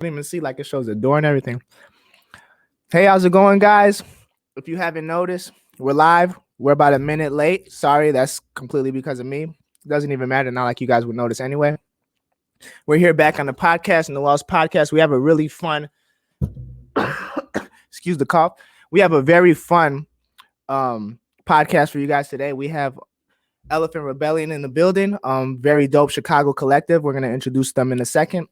Don't even see like it shows the door and everything. Hey, how's it going, guys? If you haven't noticed, we're live. We're about a minute late. Sorry, that's completely because of me. It doesn't even matter. Not like you guys would notice anyway. We're here back on the podcast, Noel's podcast. We have a really fun, excuse the cough. We have a very fun podcast for you guys today. We have Elephant Rebellion in the building. Very dope Chicago collective. We're gonna introduce them in a second.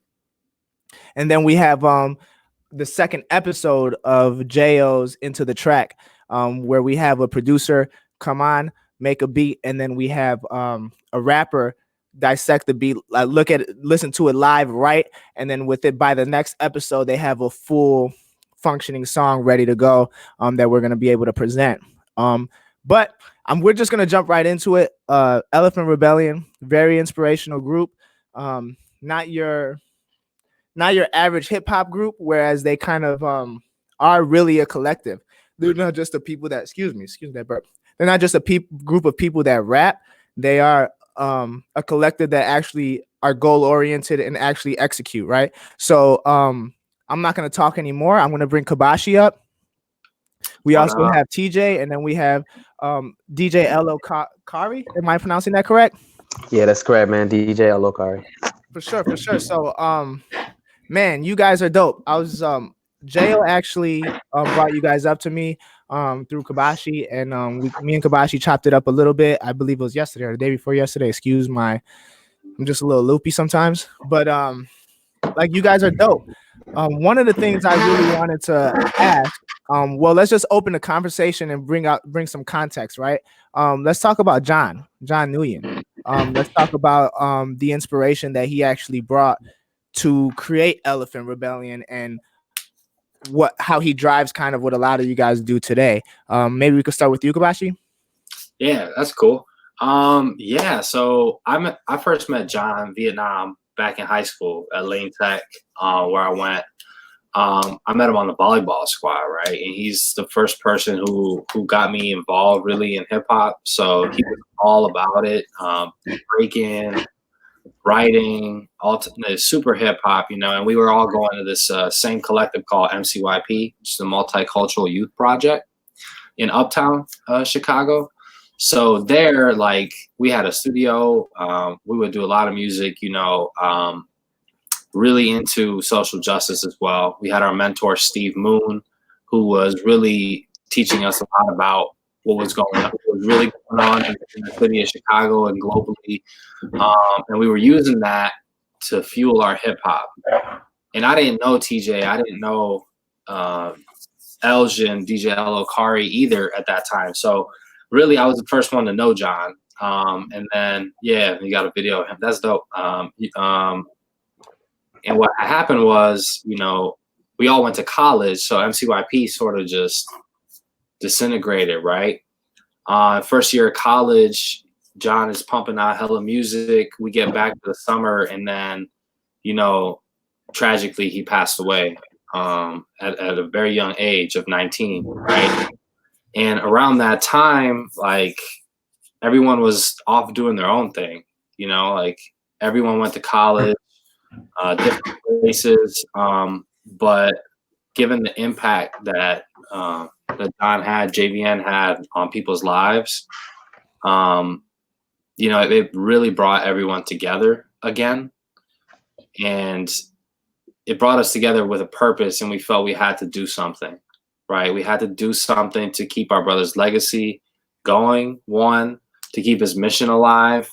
And then we have the second episode of J.O.'s Into the Track, where we have a producer come on, make a beat, and then we have a rapper dissect the beat, listen to it live, right? And then with it, by the next episode, they have a full functioning song ready to go that we're going to be able to present. But we're just going to jump right into it. Elephant Rebellion, very inspirational group. Not your average hip hop group, whereas they kind of are really a collective. They're not just the people that, excuse that burp. They're not just a group of people that rap. They are a collective that actually are goal oriented and actually execute, right? So I'm not going to talk anymore. I'm going to bring Kabashi up. We also have TJ, and then we have DJ Elo Kari. Am I pronouncing that correct? Yeah, that's correct, man. DJ Elo Kari. For sure. So man, you guys are dope. I was J.O. actually brought you guys up to me through Kabashi, and me and Kabashi chopped it up a little bit. I believe it was yesterday or the day before yesterday. I'm just a little loopy sometimes, but like, you guys are dope. One of the things I really wanted to ask, well, let's just open the conversation and bring some context, right? Let's talk about John Nguyen. Let's talk about the inspiration that he actually brought to create Elephant Rebellion and how he drives kind of what a lot of you guys do today. Maybe we could start with you, Kabashi. Yeah, that's cool. So I first met John in Vietnam back in high school at Lane Tech, where I went. I met him on the volleyball squad, right? And he's the first person who got me involved really in hip hop. So he was all about it, breaking, writing, super hip hop, and we were all going to this same collective called MCYP, which is the Multicultural Youth Project in Uptown Chicago. So there, like, we had a studio. We would do a lot of music, really into social justice as well. We had our mentor, Steve Moon, who was really teaching us a lot about what was really going on in the city of Chicago and globally. And we were using that to fuel our hip hop. And I didn't know TJ. I didn't know Elgin, DJ Elo Kari either at that time. So really, I was the first one to know John. And then, yeah, you got a video of him. That's dope. And what happened was, we all went to college. So MCYP sort of just disintegrated, right? First year of college, John is pumping out hella music. We get back to the summer, and then, tragically, he passed away at a very young age of 19, right? And around that time, like, everyone was off doing their own thing, like, everyone went to college, different places. But given the impact that John had, JVN had on people's lives, it really brought everyone together again. And it brought us together with a purpose, and we felt we had to do something, right? We had to do something to keep our brother's legacy going, one, to keep his mission alive.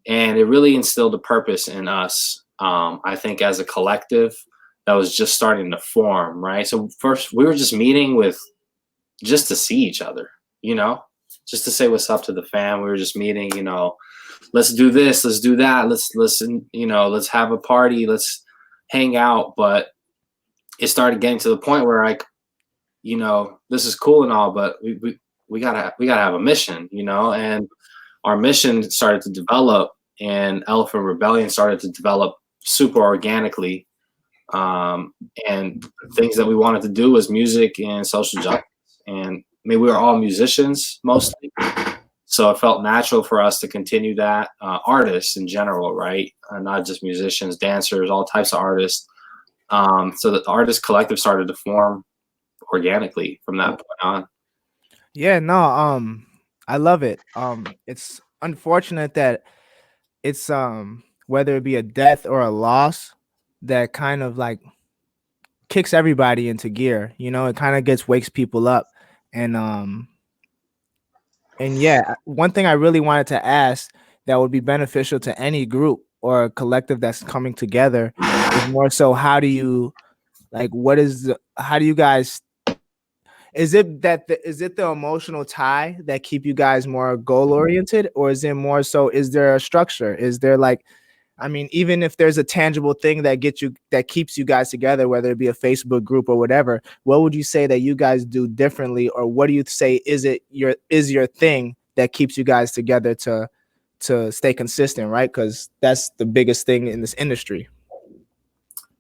And it really instilled a purpose in us, I think, as a collective that was just starting to form, right? So first, we were just meeting just to see each other, just to say what's up to the fam. We were just meeting, let's do this, let's do that, let's have a party, let's hang out. But it started getting to the point where, like, this is cool and all, but we gotta have a mission, and our mission started to develop, and Elephant Rebellion started to develop super organically. And things that we wanted to do was music and social justice. And we were all musicians mostly, so it felt natural for us to continue that. Artists in general, right? Not just musicians, dancers, all types of artists. So the artist collective started to form organically from that point on. Yeah, no, I love it. It's unfortunate that it's whether it be a death or a loss that kind of like kicks everybody into gear. You know, it kind of wakes people up. And yeah, one thing I really wanted to ask that would be beneficial to any group or a collective that's coming together is more so how do you like how do you guys is it is it the emotional tie that keep you guys more goal oriented, or is it more so is there a structure? Is there like, I mean, even if there's a tangible thing that keeps you guys together, whether it be a Facebook group or whatever, what would you say that you guys do differently, or what do you say is your thing that keeps you guys together to stay consistent, right? Because that's the biggest thing in this industry.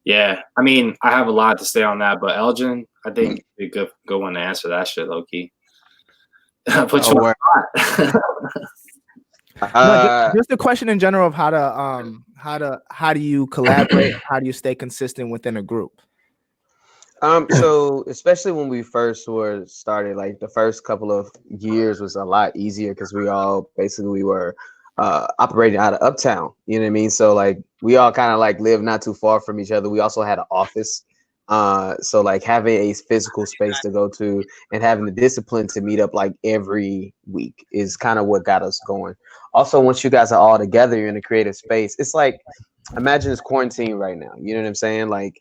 Yeah, I mean, I have a lot to say on that, but Elgin, I think it'd be a good one to answer that shit, low key. Put you on the spot. No, just a question in general of how do you collaborate? How do you stay consistent within a group? So especially when we first were started, like the first couple of years was a lot easier because we were operating out of Uptown. You know what I mean? So like we all kind of like lived not too far from each other. We also had an office. So like having a physical space to go to and having the discipline to meet up like every week is kind of what got us going. Also, once you guys are all together, you're in a creative space. It's like, imagine it's quarantine right now. You know what I'm saying? Like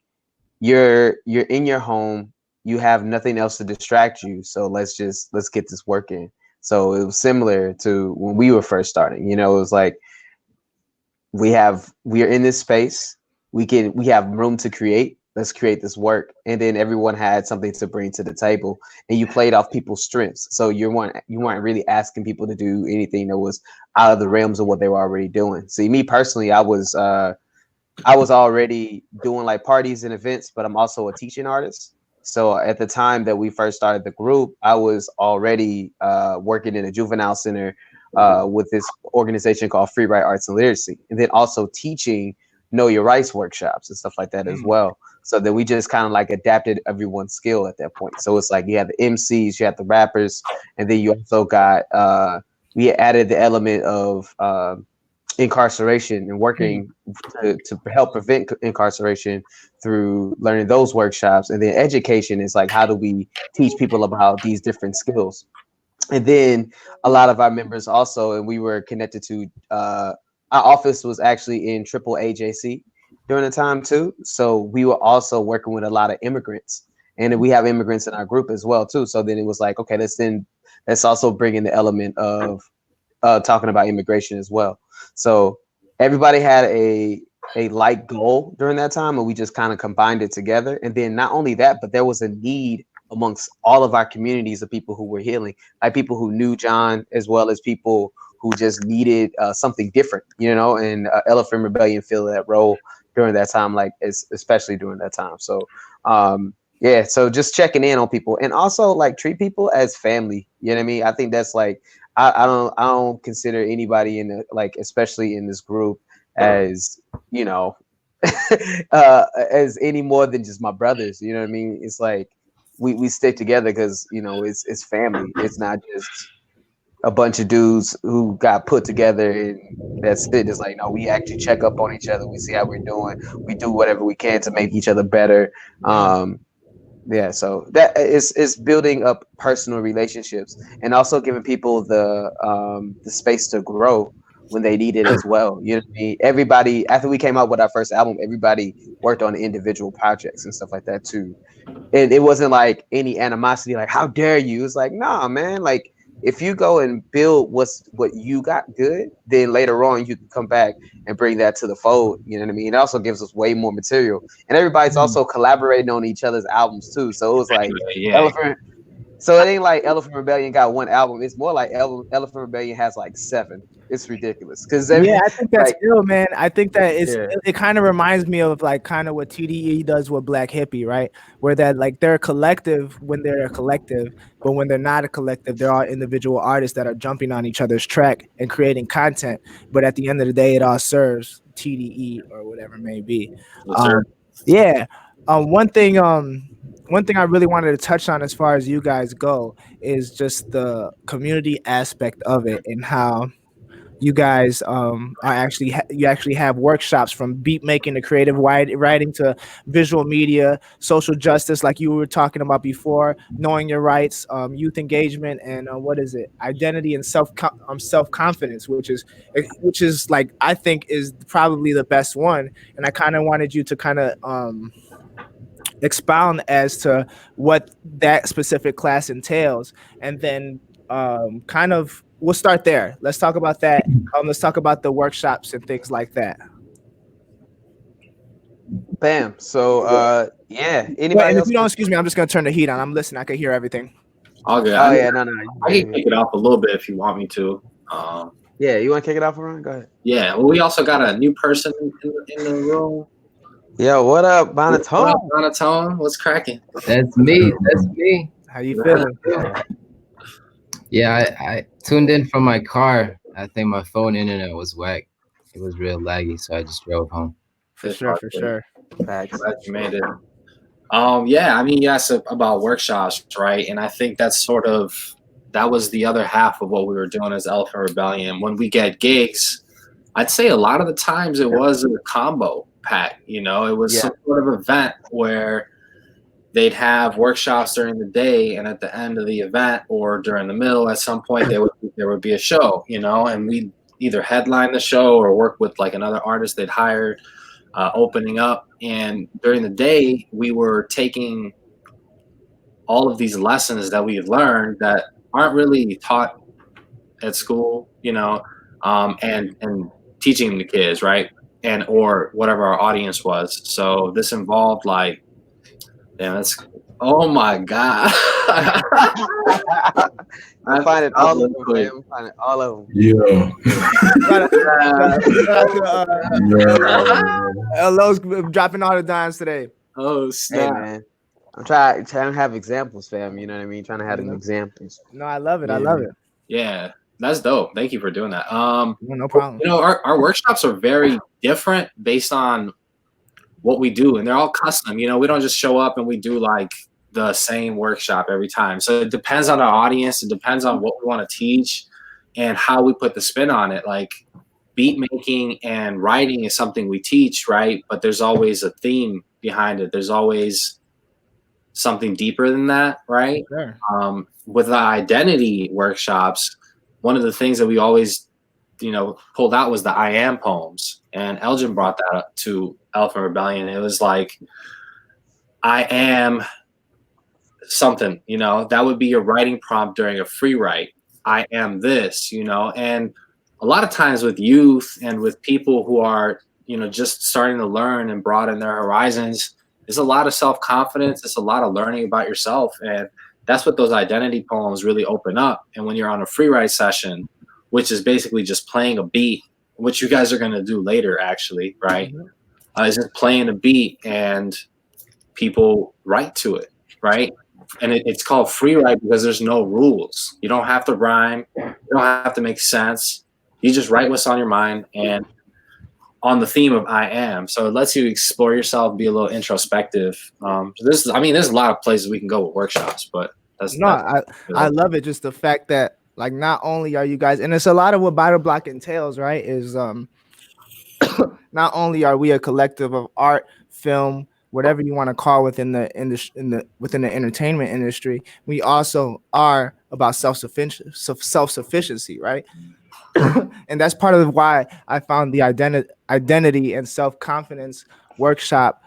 you're in your home, you have nothing else to distract you, so let's get this working. So it was similar to when we were first starting. You know, it was like we are in this space, we have room to create, let's create this work. And then everyone had something to bring to the table, and you played off people's strengths, so you weren't really asking people to do anything that was out of the realms of what they were already doing. See, me personally, I was already doing like parties and events, but I'm also a teaching artist. So at the time that we first started the group, I was already working in a juvenile center with this organization called Free Right Arts and Literacy, and then also teaching Know Your Rights workshops and stuff like that as well. So that we just kind of like adapted everyone's skill at that point. So it's like you have the MCs, you have the rappers, and then you also got we added the element of incarceration and working to help prevent incarceration through learning those workshops. And then education is like, how do we teach people about these different skills? And then a lot of our members also, and we were connected to our office was actually in Triple AJC during the time too. So we were also working with a lot of immigrants, and we have immigrants in our group as well too. So then it was like, okay, let's also bring in the element of talking about immigration as well. So everybody had a like goal during that time, and we just kind of combined it together. And then not only that, but there was a need amongst all of our communities of people who were healing, like people who knew John, as well as people who just needed something different, you know. And Elephant Rebellion filled that role during that time, like especially during that time. So yeah, so just checking in on people, and also like treat people as family. You know what I mean? I think that's like I don't consider anybody in the, like, especially in this group, as, you know, as any more than just my brothers. You know what I mean? It's like we stick together because, you know, it's family. It's not just a bunch of dudes who got put together and that's it. It's like, no, we actually check up on each other. We see how we're doing. We do whatever we can to make each other better. Yeah, so that is building up personal relationships and also giving people the space to grow when they need it as well. You know what I mean? Everybody, after we came out with our first album, everybody worked on individual projects and stuff like that too. And it wasn't like any animosity, like, how dare you? It's like, nah, man, like, if you go and build what you got good, then later on you can come back and bring that to the fold. You know what I mean? It also gives us way more material, and everybody's also collaborating on each other's albums too. So it was like Elephant. So it ain't like Elephant Rebellion got one album. It's more like Elephant Rebellion has like 7. It's ridiculous. Because yeah, I think that's ill, man. I think that Yeah. it kind of reminds me of like kind of what TDE does with Black Hippie, right? Where that like they're a collective when they're a collective, but when they're not a collective, they're all individual artists that are jumping on each other's track and creating content. But at the end of the day, it all serves TDE or whatever it may be. Yeah. One thing I really wanted to touch on as far as you guys go is just the community aspect of it and how you guys are actually you actually have workshops from beat making to creative writing to visual media, social justice, like you were talking about before, knowing your rights, youth engagement, and what is it, identity and self confidence, which is like I think is probably the best one. And I kind of wanted you to kind of expound as to what that specific class entails, and then kind of we'll start there. Let's talk about that. Let's talk about the workshops and things like that. Bam. So yeah. Wait, Anybody and if else? you don't excuse me, I'm just gonna turn the heat on. I'm listening. I can hear everything. All good. Oh yeah, no. I can kick it off a little bit if you want me to. Yeah, you want to kick it off, Ron? Go ahead. Yeah. Well, we also got a new person in the room. Yo, what up, Bonatone? Bonatone, what's cracking? That's me. That's me. How you feeling? Yeah, I tuned in from my car. I think my phone internet was whack. It was real laggy, so I just drove home. For sure. Glad you made it. Yeah, I mean, you asked about workshops, right? And I think that's that was the other half of what we were doing as Elephant Rebellion. When we get gigs, I'd say a lot of the times it was a combo pack. You know, it was some sort of event where they'd have workshops during the day, and at the end of the event or during the middle, at some point there would be a show. You know, and we'd either headline the show or work with like another artist they'd hired, opening up. And during the day, we were taking all of these lessons that we had learned that aren't really taught at school, you know, and teaching them to kids, right? And or whatever our audience was. So this involved like, oh my God. I find it all of them, man. I find it all of them. Yeah. Lowe's dropping all the dimes today. Oh snap. Hey, man. I'm trying to have examples, fam. You know what I mean? Trying to have them examples. No, I love it. Yeah. I love it. Yeah, that's dope. Thank you for doing that. No problem. You know, our workshops are very different based on what we do, and they're all custom. You know, we don't just show up and we do like the same workshop every time. So it depends on our audience. It depends on what we want to teach and how we put the spin on it. Like beat making and writing is something we teach, right? But there's always a theme behind it. There's always something deeper than that, right? Sure. With the identity workshops, one of the things that we always, you know, pulled out was the I am poems. And Elgin brought that up to Elephant Rebellion. It was like, I am something, you know, that would be your writing prompt during a free write. I am this, you know, and a lot of times with youth and with people who are, you know, just starting to learn and broaden their horizons, there's a lot of self-confidence. It's a lot of learning about yourself. And that's what those identity poems really open up. And when you're on a free write session, which is basically just playing a beat, which you guys are going to do later, actually, right? Is just playing a beat and people write to it, right? And it's called free write because there's no rules. You don't have to rhyme. You don't have to make sense. You just write what's on your mind and on the theme of I am. So it lets you explore yourself, be a little introspective. There's a lot of places we can go with workshops, but I love it. Just the fact that like not only are you guys, and it's a lot of what Battle Block entails, right? Is not only are we a collective of art, film, whatever you want to call within the entertainment industry, we also are about self-sufficiency, right? And that's part of why I found the identity and self-confidence workshop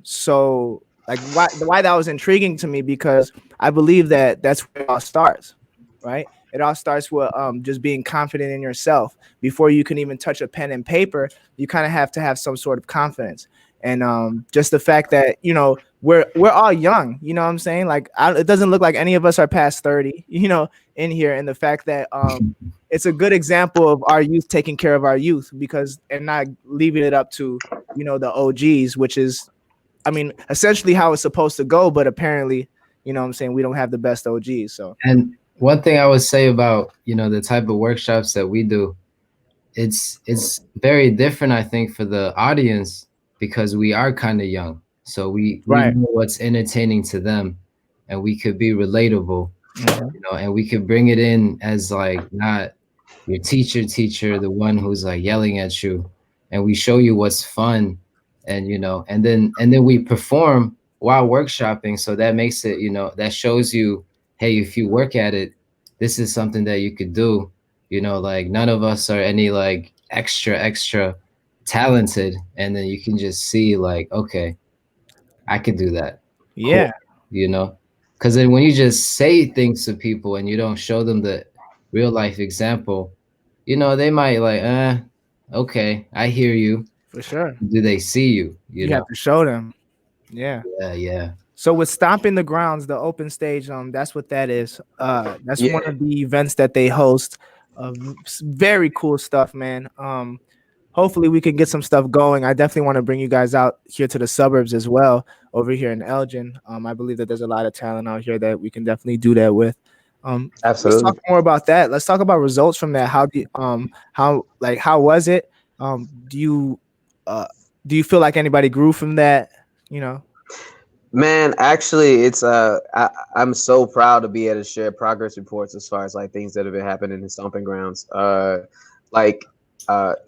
so like why that was intriguing to me, because I believe that that's where it all starts, right? It all starts with just being confident in yourself. Before you can even touch a pen and paper, you kind of have to have some sort of confidence. And just the fact that, you know, we're all young, you know what I'm saying? Like it doesn't look like any of us are past 30, you know, in here. And the fact that it's a good example of our youth taking care of our youth, because and not leaving it up to, you know, the OGs, which is, I mean, essentially how it's supposed to go. But apparently, you know what I'm saying, we don't have the best OGs. So, and one thing I would say about, you know, the type of workshops that we do, it's very different, I think, for the audience, because we are kind of young. So we Right. know what's entertaining to them, and we could be relatable, you know, and we could bring it in as like not your teacher, the one who's like yelling at you, and we show you what's fun, and you know, and then we perform while workshopping. So that makes it, you know, that shows you, hey, if you work at it, this is something that you could do. You know, like none of us are any like extra talented, and then you can just see like, okay, I could do that. Cool. Yeah. You know, because then when you just say things to people and you don't show them the real life example, you know, they might like, okay, I hear you. For sure. Do they see you? You You know? have to show them. Yeah. Yeah. So with Stomping the Grounds, the open stage, that's what that is. That's one Yeah, of the events that they host. Very cool stuff, man. Hopefully we can get some stuff going. I definitely want to bring you guys out here to the suburbs as well, over here in Elgin. I believe that there's a lot of talent out here that we can definitely do that with. Let's talk absolutely. more about that. Let's talk about results from that. How was it? Do you feel like anybody grew from that? You know. Man, actually, I'm so proud to be able to share progress reports as far as like things that have been happening in Stomping Grounds. Like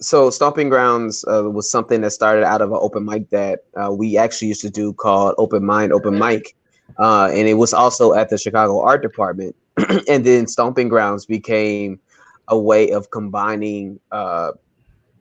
so Stomping Grounds was something that started out of an open mic that we actually used to do called Open Mind Open Mic, and it was also at the Chicago Art Department. And then Stomping Grounds became a way of combining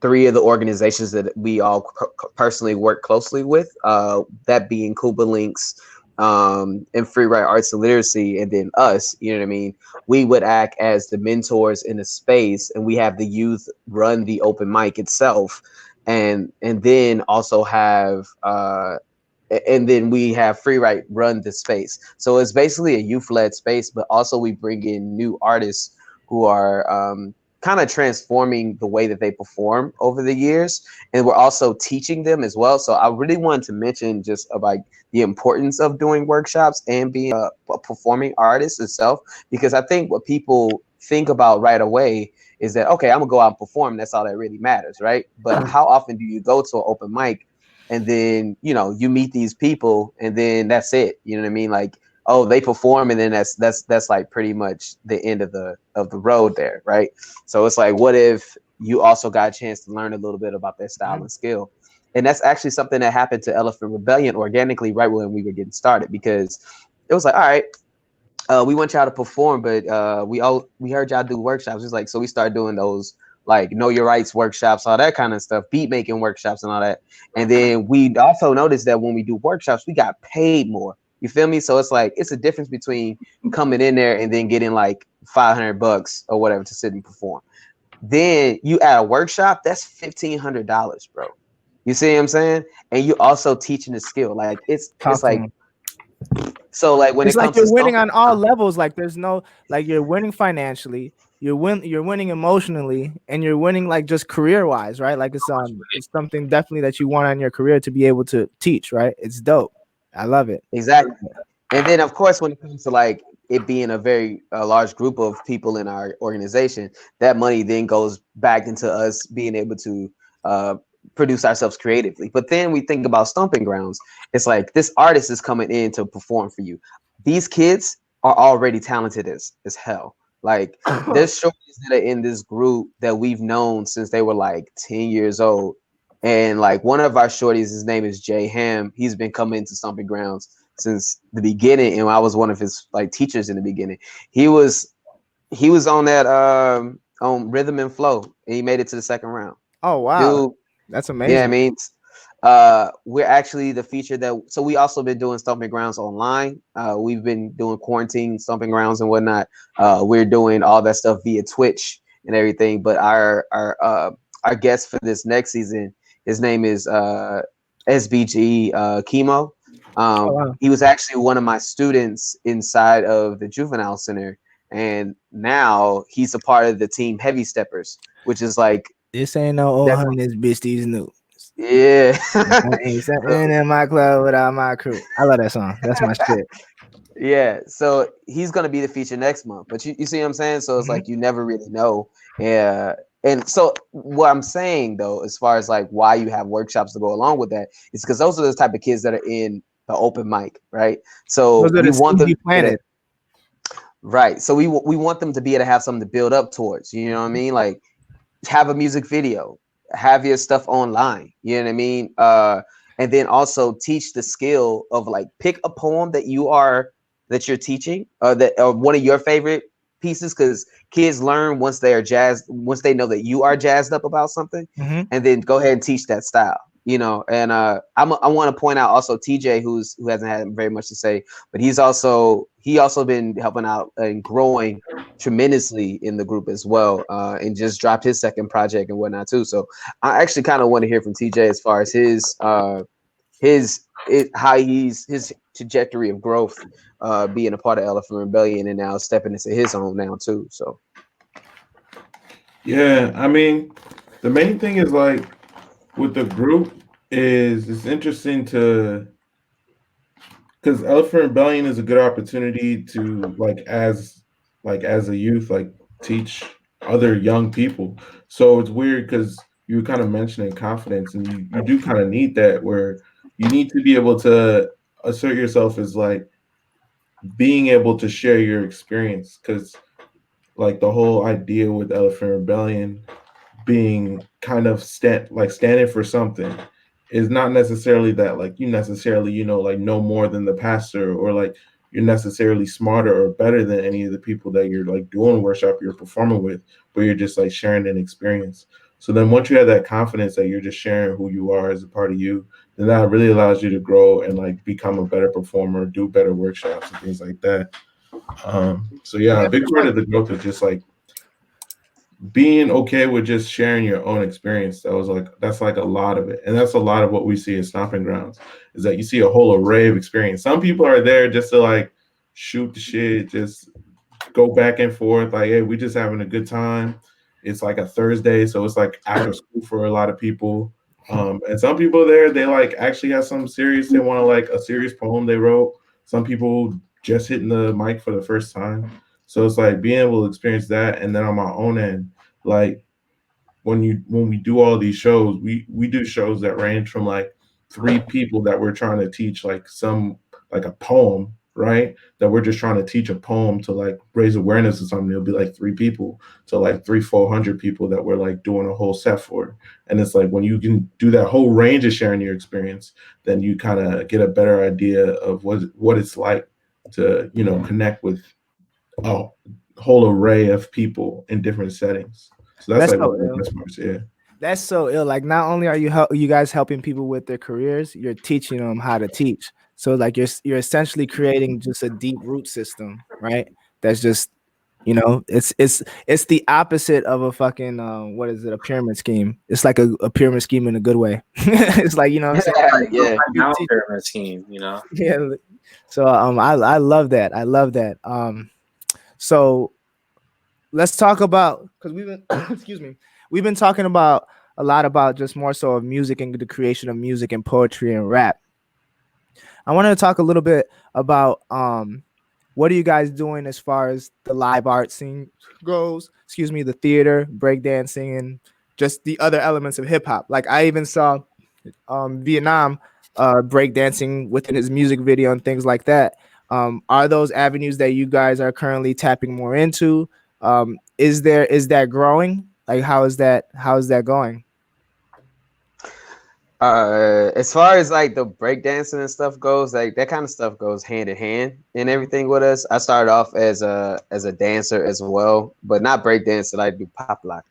three of the organizations that we all personally work closely with, that being Cuba Links, and Free Write Arts and Literacy, and then us, you know what I mean? We would act as the mentors in the space, and we have the youth run the open mic itself. And then also have and then we have Free Write run the space. So it's basically a youth-led space, but also we bring in new artists who are kind of transforming the way that they perform over the years, and we're also teaching them as well. So I really wanted to mention just about the importance of doing workshops and being a performing artist itself, because I think what people think about right away is that, okay, I'm gonna go out and perform, that's all that really matters, right? But how often do you go to an open mic and then, you know, you meet these people and then that's it, you know what I mean? Like, oh, they perform and then that's like pretty much the end of the road there, right? So it's like, what if you also got a chance to learn a little bit about their style and skill? And that's actually something that happened to Elephant Rebellion organically right when we were getting started, because it was like, all right, we want y'all to perform, but we heard y'all do workshops. It's like, so we started doing those like know your rights workshops, all that kind of stuff, beat making workshops and all that. And then we also noticed that when we do workshops, we got paid more. You feel me? So it's like, it's a difference between coming in there and then getting like $500 or whatever to sit and perform. Then you add a workshop, that's $1,500, bro. You see what I'm saying? And you also teaching the skill. Like it's Talk to like, them. so like when It's it like comes to you're winning Stomping on all Grounds, levels. Like there's no, like you're winning financially, you're winning emotionally, and you're winning like just career wise, right? Like it's something definitely that you want on your career to be able to teach, right? It's dope. I love it. exactly. And then, of course, when it comes to like it being a very large group of people in our organization, that money then goes back into us being able to uh, produce ourselves creatively. But then we think about Stomping Grounds. It's like this artist is coming in to perform for you. These kids are already talented as hell. Like there's shorties that are in this group that we've known since they were like 10 years old. And like one of our shorties, his name is Jay Ham. He's been coming to Stomping Grounds since the beginning, and I was one of his like teachers in the beginning. He was on that on Rhythm and Flow, and he made it to the second round. Oh wow, Dude, that's yeah, I amazing. mean, we're actually the feature that. So we also been doing Stomping Grounds online. We've been doing quarantine Stomping Grounds and whatnot. We're doing all that stuff via Twitch and everything. But our guest for this next season, his name is SBG Chemo. Oh wow. He was actually one of my students inside of the juvenile center, and now he's a part of the team Heavy Steppers, which is like This ain't no old that's honey, this bitch these new. yeah. I ain't something in my club without my crew. I love that song. That's my shit. Yeah, so he's gonna be the feature next month. But you see what I'm saying? So it's Mhm. like you never really know. Yeah. And so what I'm saying though, as far as like why you have workshops to go along with that, is because those are the type of kids that are in the open mic, right? So Those are we the want seeds them you planted. right. So we want them to be able to have something to build up towards. You know what I mean? Like have a music video, have your stuff online. You know what I mean? And then also teach the skill of like pick a poem that you're teaching, or one of your favorite pieces, because kids learn once they know that you are jazzed up about something, Mhm. and then go ahead and teach that style. And I want to point out also TJ, who hasn't had very much to say, but he also been helping out and growing tremendously in the group as well, and just dropped his second project and whatnot too. So I actually kind of want to hear from TJ as far as his trajectory of growth, being a part of Elephant Rebellion and now stepping into his own now too. So Yeah, I mean, the main thing is like with the group is it's interesting to because Elephant Rebellion is a good opportunity to as a youth teach other young people. So it's weird because you were kind of mentioning confidence, and you do kind of need that where you need to be able to assert yourself as like being able to share your experience because like the whole idea with Elephant Rebellion being kind of standing for something is not necessarily that like you necessarily like know more than the pastor or like you're necessarily smarter or better than any of the people that you're like doing workshop you're performing with, but you're just like sharing an experience. So then once you have that confidence that you're just sharing who you are as a part of you, then that really allows you to grow and like become a better performer, do better workshops and things like that. So yeah, a Yeah, big for part sure. of the growth is just like being okay with just sharing your own experience. That's like a lot of it, and that's a lot of what we see at stomping grounds is that you see a whole array of experience. Some people are there just to like shoot the shit, just go back and forth like, hey, we just having a good time. It's like a Thursday, so it's like after school for a lot of people. And some people there, they like actually have something serious. They want to like a serious poem they wrote. Some people just hitting the mic for the first time. So it's like being able to experience that. And then on my own end, like when we do all these shows, we do shows that range from like 3 people that we're trying to teach like a poem, right? That we're just trying to teach a poem to like raise awareness or something. It'll be like 3 people to like 400 people that we're like doing a whole set for. And it's like when you can do that whole range of sharing your experience, then you kind of get a better idea of what it's like to connect with a whole array of people in different settings. So that's That's like one so of the ill. best parts. Yeah. That's so ill. Like, not only are you guys helping people with their careers, you're teaching them how to teach. So like you're essentially creating just a deep root system, right? That's just it's the opposite of a fucking what is it, a pyramid scheme. It's like a pyramid scheme in a good way. It's like, what I'm saying, Like, yeah. now teach- pyramid scheme, yeah. So I love that. I love that. So let's talk about, because we've been excuse me, we've been talking about a lot about just more so of music and the creation of music and poetry and rap. I wanted to talk a little bit about what are you guys doing as far as the live art scene goes, excuse me, the theater, breakdancing, and just the other elements of hip hop. Like, I even saw Vietnam breakdancing within his music video and things like that. Are those avenues that you guys are currently tapping more into? Is that growing? Like, how is that going? As far as like the breakdancing and stuff goes, like that kind of stuff goes hand in hand and everything with us. I started off as a dancer as well, but not breakdancing. I do pop lock.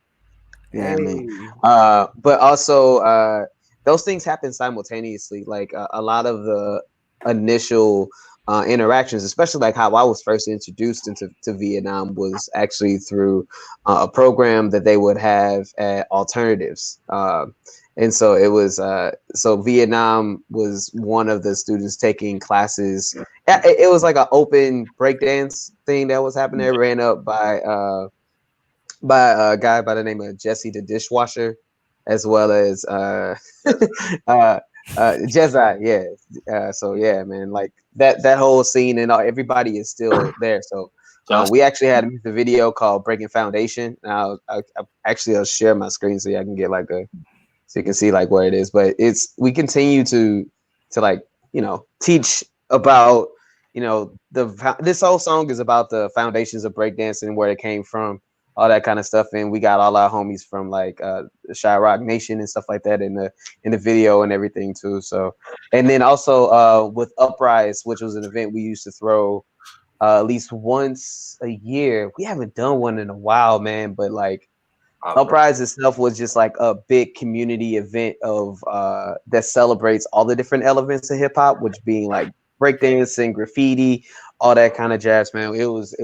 You know what I mean? Hey. But also those things happen simultaneously. Like a lot of the initial interactions, especially like how I was first introduced into Vietnam, was actually through a program that they would have at Alternatives. And so it was so Vietnam was one of the students taking classes. It was like an open breakdance thing that was happening. It ran up by a guy by the name of Jesse the Dishwasher, as well as Jezai. Yeah. So yeah, man, like that whole scene and everybody is still there. So We actually had a music video called "Breaking Foundation." Now, I'll share my screen so I can get so you can see where it is. But we continue to like teach about this whole song is about the foundations of breakdancing and where it came from, all that kind of stuff. And we got all our homies from the Shy Rock Nation and stuff like that in the video and everything too. So, and then also with Uprise, which was an event we used to throw at least once a year. We haven't done one in a while, man, but Uprise itself was just a big community event of that celebrates all the different elements of hip hop, which being breakdancing, graffiti, all that kind of jazz, man. It was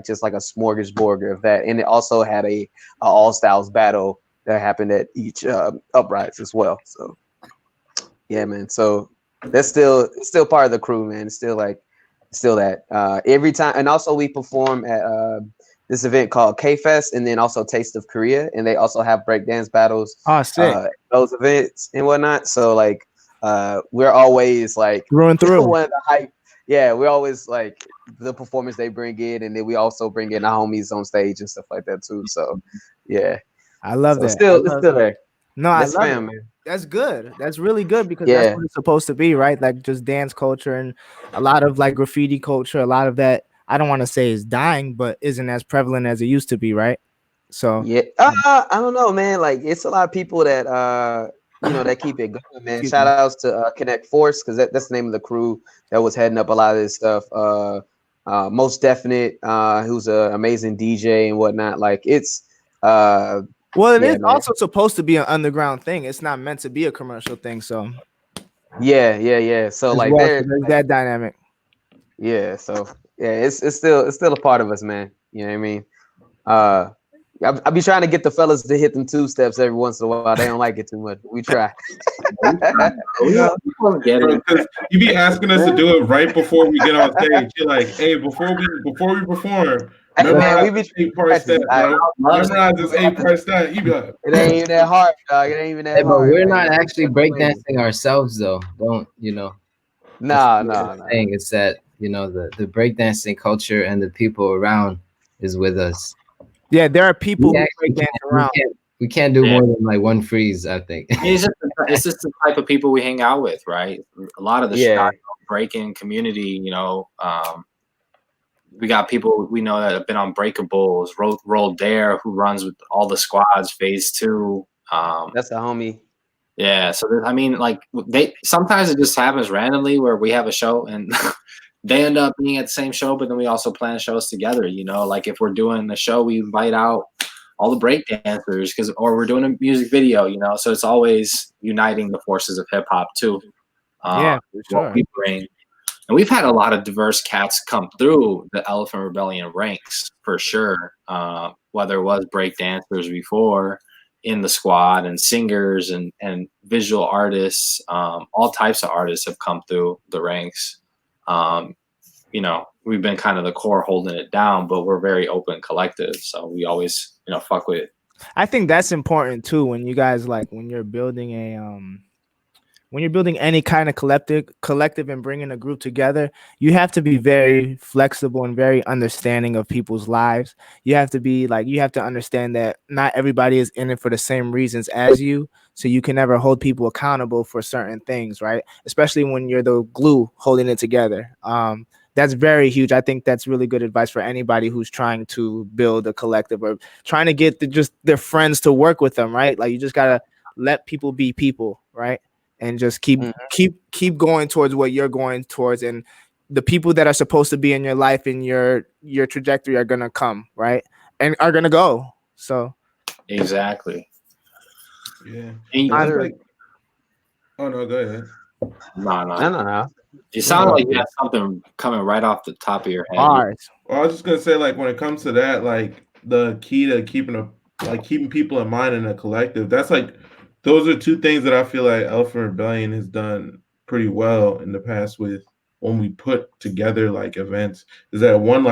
just a smorgasbord of that, and it also had a all styles battle that happened at each Uprise as well. So yeah, man. So that's still part of the crew, man. It's still that every time, and also we perform at this event called K-Fest, and then also Taste of Korea, and they also have breakdance battles. Oh, sick. Those events and whatnot. So we're always through one of the hype. Yeah, we're always the performance they bring in, and then we also bring in our homies on stage and stuff like that too. So yeah, I love that. It's still there. No, I love fam, it. man. That's good. That's really good because that's what it's supposed to be, right? Just dance culture and a lot of graffiti culture. A lot of that, I don't want to say is dying, but isn't as prevalent as it used to be, right? So yeah, I don't know, man. It's a lot of people that that keep it going, man. Shout outs to Connect Force, because that's the name of the crew that was heading up a lot of this stuff. Most Definite, who's an amazing DJ and whatnot. It's well, it is also supposed to be an underground thing. It's not meant to be a commercial thing. So yeah. So there's that dynamic. Yeah. So yeah, it's still a part of us, man. You know what I mean? I be trying to get the fellas to hit them 2 steps every once in a while. They don't like it too much. We try. You be asking us to do it right before we get on stage. You're like, hey, before we perform, memorize this 8-part step, bro. Memorize this 8-part step. You be like, it ain't even that hard, dog. It ain't even that hard. But we're not actually breakdancing ourselves, though. Don't Nah. It's that the breakdancing culture and the people around is with us. Yeah, there are people who breakdance around. We can't do more than one freeze, I think. It's just the type of people we hang out with, right? A lot of the breaking community, we got people we know that have been on Breakables, Roll Dare, who runs with all the squads, Phase 2. That's a homie. Yeah, so sometimes it just happens randomly where we have a show and they end up being at the same show, but then we also plan shows together. If we're doing a show, we invite out all the break dancers or we're doing a music video, so it's always uniting the forces of hip hop too. Yeah, for sure. We bring, and we've had a lot of diverse cats come through the Elephant Rebellion ranks for sure. Whether it was break dancers before in the squad and singers and visual artists, all types of artists have come through the ranks. We've been kind of the core holding it down, but we're very open collective. So we always, fuck with it. I think that's important too. When you guys when you're building any kind of collective and bringing a group together, you have to be very flexible and very understanding of people's lives. You have to be you have to understand that not everybody is in it for the same reasons as you. So you can never hold people accountable for certain things, right? Especially when you're the glue holding it together. That's very huge. I think that's really good advice for anybody who's trying to build a collective or trying to get just their friends to work with them, right? You just gotta let people be people, right? And just keep going towards what you're going towards, and the people that are supposed to be in your life and your trajectory are gonna come, right? And are gonna go. So exactly. Yeah. Oh no, go ahead. No. You sound like you have something coming right off the top of your head. Well, I was just gonna say, when it comes to that, the key to keeping people in mind in a collective, that's those are 2 things that I feel like Elephant Rebellion has done pretty well in the past with when we put together events. Is that one,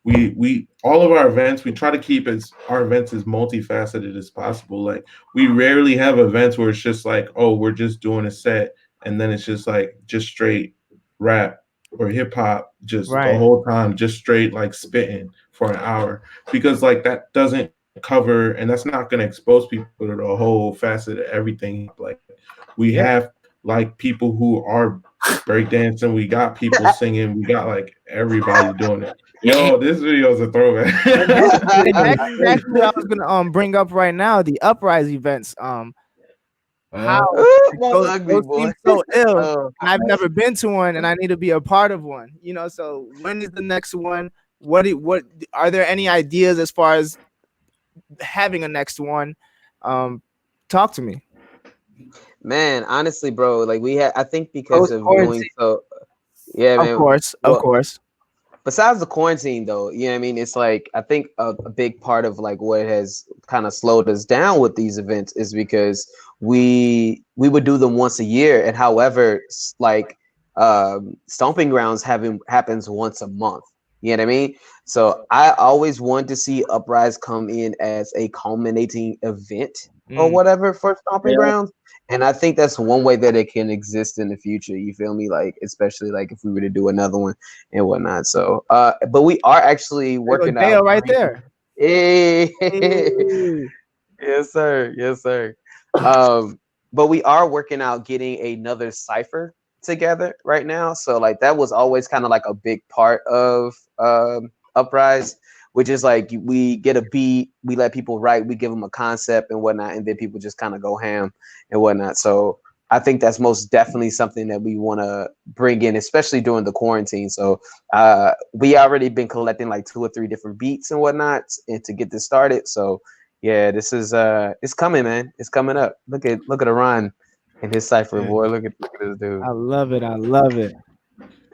we all of our events, we try to keep our events as multifaceted as possible. We rarely have events where it's just we're just doing a set and then it's just just straight rap or hip hop the whole time, just straight spitting for an hour, because like that doesn't cover, and that's not going to expose people to the whole facet of everything. Like we have like people who are breakdancing, we got people singing, we got like everybody doing it. Yo, this video is a throwback. And that's exactly what I was gonna bring up right now. The Uprise events. How those seem so ill. And I've never been to one, and I need to be a part of one. You know, so when is the next one? What are there any ideas as far as having a next one? Talk to me. Man, honestly, bro, like I think because of doing so, yeah, man. Of course. Besides the quarantine, though, you know what I mean? It's like, I think a big part of like what has kind of slowed us down with these events is because we would do them once a year. And however, like Stomping Grounds happens once a month. You know what I mean? So I always wanted to see Uprise come in as a culminating event or whatever for Stomping Grounds. And I think that's one way that it can exist in the future. You feel me? Like, especially like if we were to do another one and whatnot. So, but we are actually working out right there. Hey. Yes, sir. Yes, sir. But we are working out getting another cipher together right now. So like that was always kind of like a big part of Uprise, which is like we get a beat, we let people write, we give them a concept and whatnot, and then people just kind of go ham and whatnot. So I think that's most definitely something that we want to bring in, especially during the quarantine. So we already been collecting like 2 or 3 different beats and whatnot, and to get this started. So yeah, this is it's coming, man. It's coming up. Look at Ron and his cipher, boy. Look at this dude. I love it. I love it.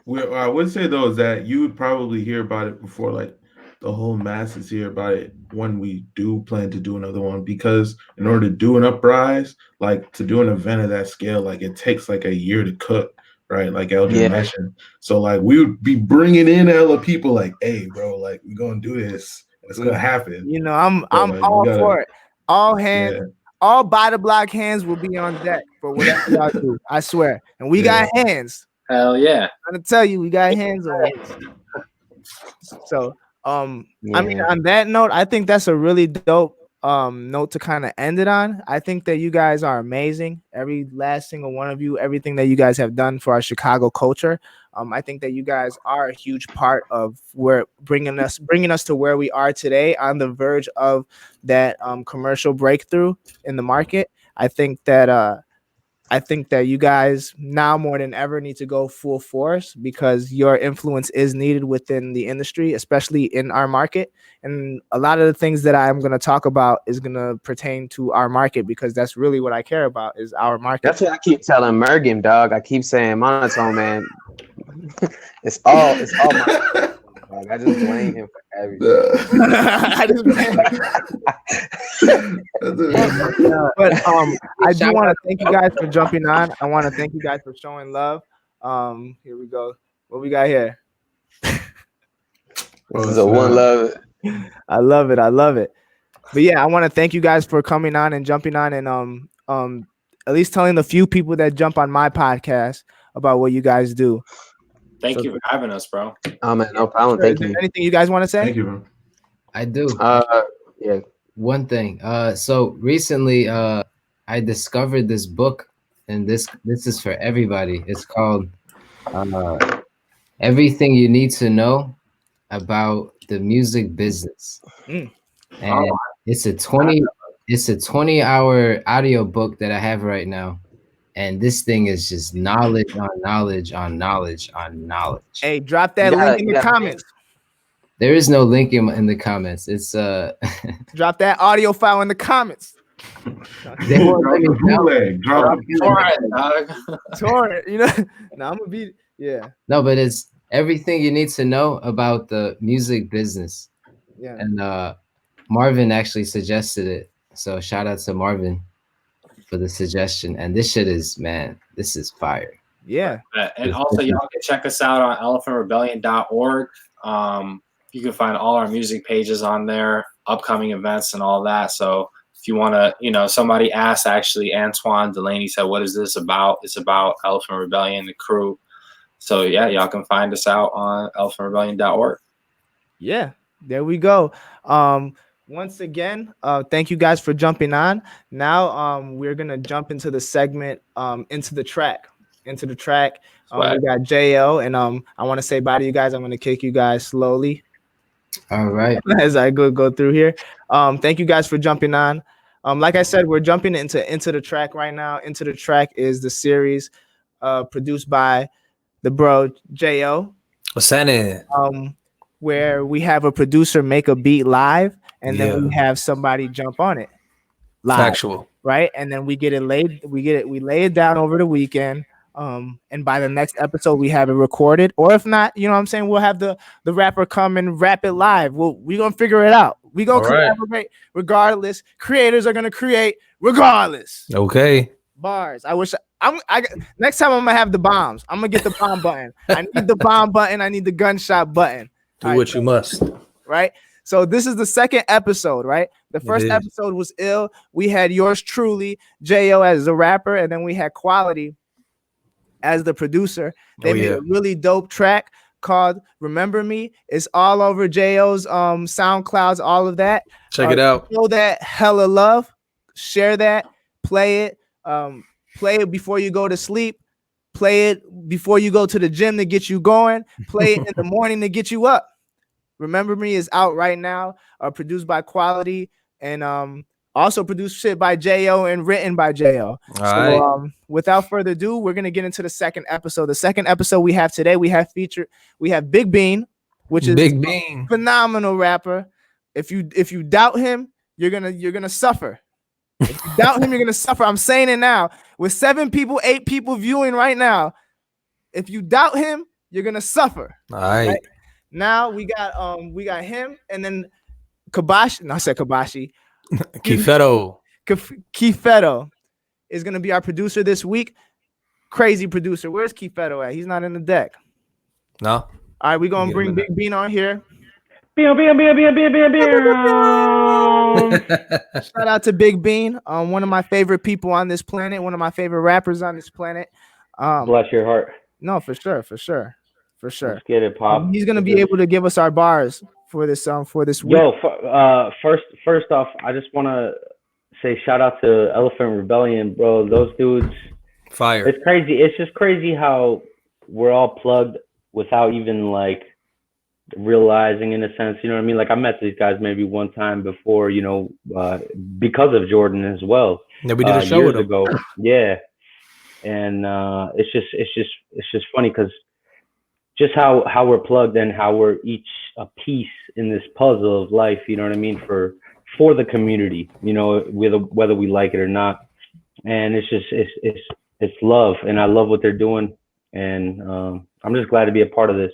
Well, I would say though is that you would probably hear about it before like the whole masses hear about it when we do plan to do another one, because in order to do an Uprise, like to do an event of that scale, like it takes like a year to cook, right? Like Eldrin mentioned. So like we would be bringing in hella people like, hey, bro, like we're gonna do this. It's gonna happen. You know, I'm all for it. All hands, all by the block hands will be on deck for whatever y'all do. I swear. And we got hands. Hell yeah. I'm gonna tell you, we got hands on it. So I mean, on that note, I think that's a really dope note to kind of end it on. I think that you guys are amazing. Every last single one of you, everything that you guys have done for our Chicago culture. I think that you guys are a huge part of where bringing us to where we are today, on the verge of that commercial breakthrough in the market. I think that you guys now more than ever need to go full force, because your influence is needed within the industry, especially in our market. And a lot of the things that I'm going to talk about is going to pertain to our market, because that's really what I care about, is our market. That's what I keep telling Mergen, dog. I keep saying monotone, man. It's all my dog. I just blame him for everything. But I do want to thank you guys for jumping on. I want to thank you guys for showing love. Here we go. What we got here? This is a one love. I love it. I love it. But yeah, I want to thank you guys for coming on and jumping on, and at least telling the few people that jump on my podcast about what you guys do. Thank you for having us, bro. Oh man, no problem. Thank you. Anything you guys want to say? Thank you, bro. I do. Yeah. One thing. So recently, I discovered this book, and this is for everybody. It's called Everything You Need to Know About the Music Business, and it's a 20-hour audio book that I have right now. And this thing is just knowledge on knowledge on knowledge on knowledge. Hey, drop that link in the comments. There is no link in the comments. It's drop that audio file in the comments. They won't let me drop torrent. You know, now I'm gonna be No, but it's everything you need to know about the music business. Yeah. And Marvin actually suggested it. So shout out to Marvin for the suggestion. And this shit is, man, this is fire. Yeah. And also y'all can check us out on elephantrebellion.org. You can find all our music pages on there, upcoming events and all that. So if you want to, somebody asked, actually, Antoine Delaney said, what is this about? It's about Elephant Rebellion, the crew. So yeah, y'all can find us out on elephantrebellion.org. Yeah. There we go. Once again, thank you guys for jumping on. Now, we're gonna jump into the segment, into the track. We got Jo, and I want to say bye to you guys. I'm gonna kick you guys slowly All right. as I go through here. Thank you guys for jumping on. Like I said, we're jumping into the track right now. Into the Track is the series produced by the bro Jo. What's happening? Where we have a producer make a beat live, and then we have somebody jump on it live, Factual. right? And then we lay it down over the weekend. And by the next episode, we have it recorded, or if not, you know what I'm saying, we'll have the rapper come and rap it live. We're gonna figure it out. We're gonna collaborate regardless. Creators are gonna create regardless. Okay. Bars. Next time I'm gonna have the bombs. I'm gonna get the bomb button. I need the bomb button. I need the gunshot button. Do what you must. Right. So this is the second episode, right? The first episode was ill. We had yours truly, Jo, as the rapper, and then we had Quality as the producer. They made a really dope track called Remember Me. It's all over Jo's SoundClouds, all of that. Check it out. Show that hella love. Share that. Play it. Play it before you go to sleep. Play it before you go to the gym to get you going. Play it in the morning to get you up. Remember Me is out right now, produced by Quality, and also produced shit by Jo and written by Jo. Right. Without further ado, we're gonna get into the second episode. The second episode we have today, we have Big Bean, which is Big Bean, phenomenal rapper. If you doubt him, you're gonna suffer. If you doubt him, you're gonna suffer. I'm saying it now. With 8 people viewing right now. If you doubt him, you're gonna suffer. all right. Now we got him, and then Kabashi. No, I said Kabashi. Kieferro. Kieferro is gonna be our producer this week. Crazy producer. Where's Kieferro at? He's not in the deck. No. All right, we're gonna bring Big Bean on here. Shout Shout out to Big Bean, one of my favorite people on this planet, one of my favorite rappers on this planet. Bless your heart. No, for sure. Let's get it, Pop. He's gonna be able to give us our bars for this week. Yo, first off, I just want to say shout out to Elephant Rebellion, bro. Those dudes, Fire. it's crazy. It's just crazy how we're all plugged without even like realizing, in a sense, you know what I mean? Like I met these guys maybe one time before, you know, because of Jordan as well. Yeah, we did a show years with him. ago. Yeah, and it's just funny because just how we're plugged and how we're each a piece in this puzzle of life. You know what I mean? For the community, you know, whether we like it or not. And it's just it's love, and I love what they're doing, and I'm just glad to be a part of this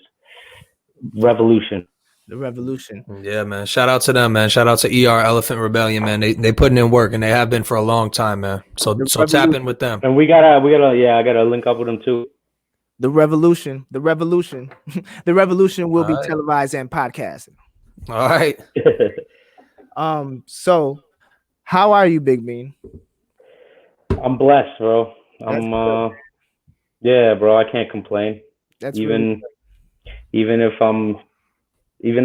revolution. The revolution. Yeah, man. Shout out to them, man. Shout out to ER Elephant Rebellion, man. They putting in work, and they have been for a long time, man. So tap in with them. And we gotta I gotta link up with them too. The revolution. The revolution will be televised and podcasted. All right. So how are you, Big Bean? I'm blessed, bro. Yeah, bro, I can't complain. That's even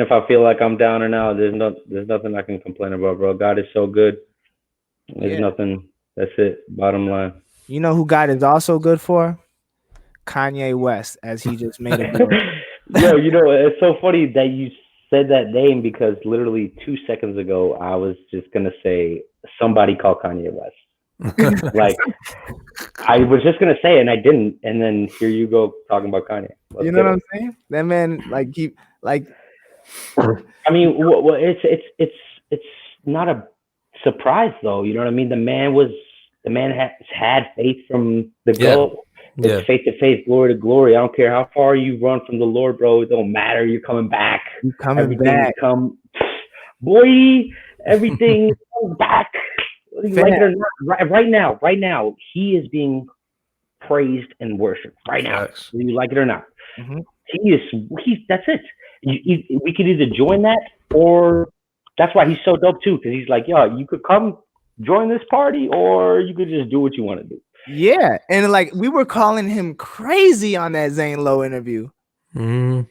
if I feel like I'm down and out, there's nothing I can complain about, bro. God is so good. There's nothing. That's it. Bottom line. You know who God is also good for? Kanye West, as he just made it. Yo, you know, it's so funny that you said that name, because literally 2 seconds ago, I was just going to say somebody call Kanye West. Like, I was just going to say it and I didn't. And then here you go talking about Kanye. You know what I'm saying? That man, I mean, well, it's not a surprise though. You know what I mean? The man has had faith from the go. Yeah. It's faith to faith, glory to glory. I don't care how far you run from the Lord, bro. It don't matter. You're coming back. Boy, everything comes back. Like it or not, right now, he is being praised and worshipped right now. Nice. Whether you like it or not. Mm-hmm. He's that's it. We could either join that, or that's why he's so dope too, because he's like, yo, you could come join this party, or you could just do what you want to do. Yeah, and like we were calling him crazy on that Zane Lowe interview. Mm.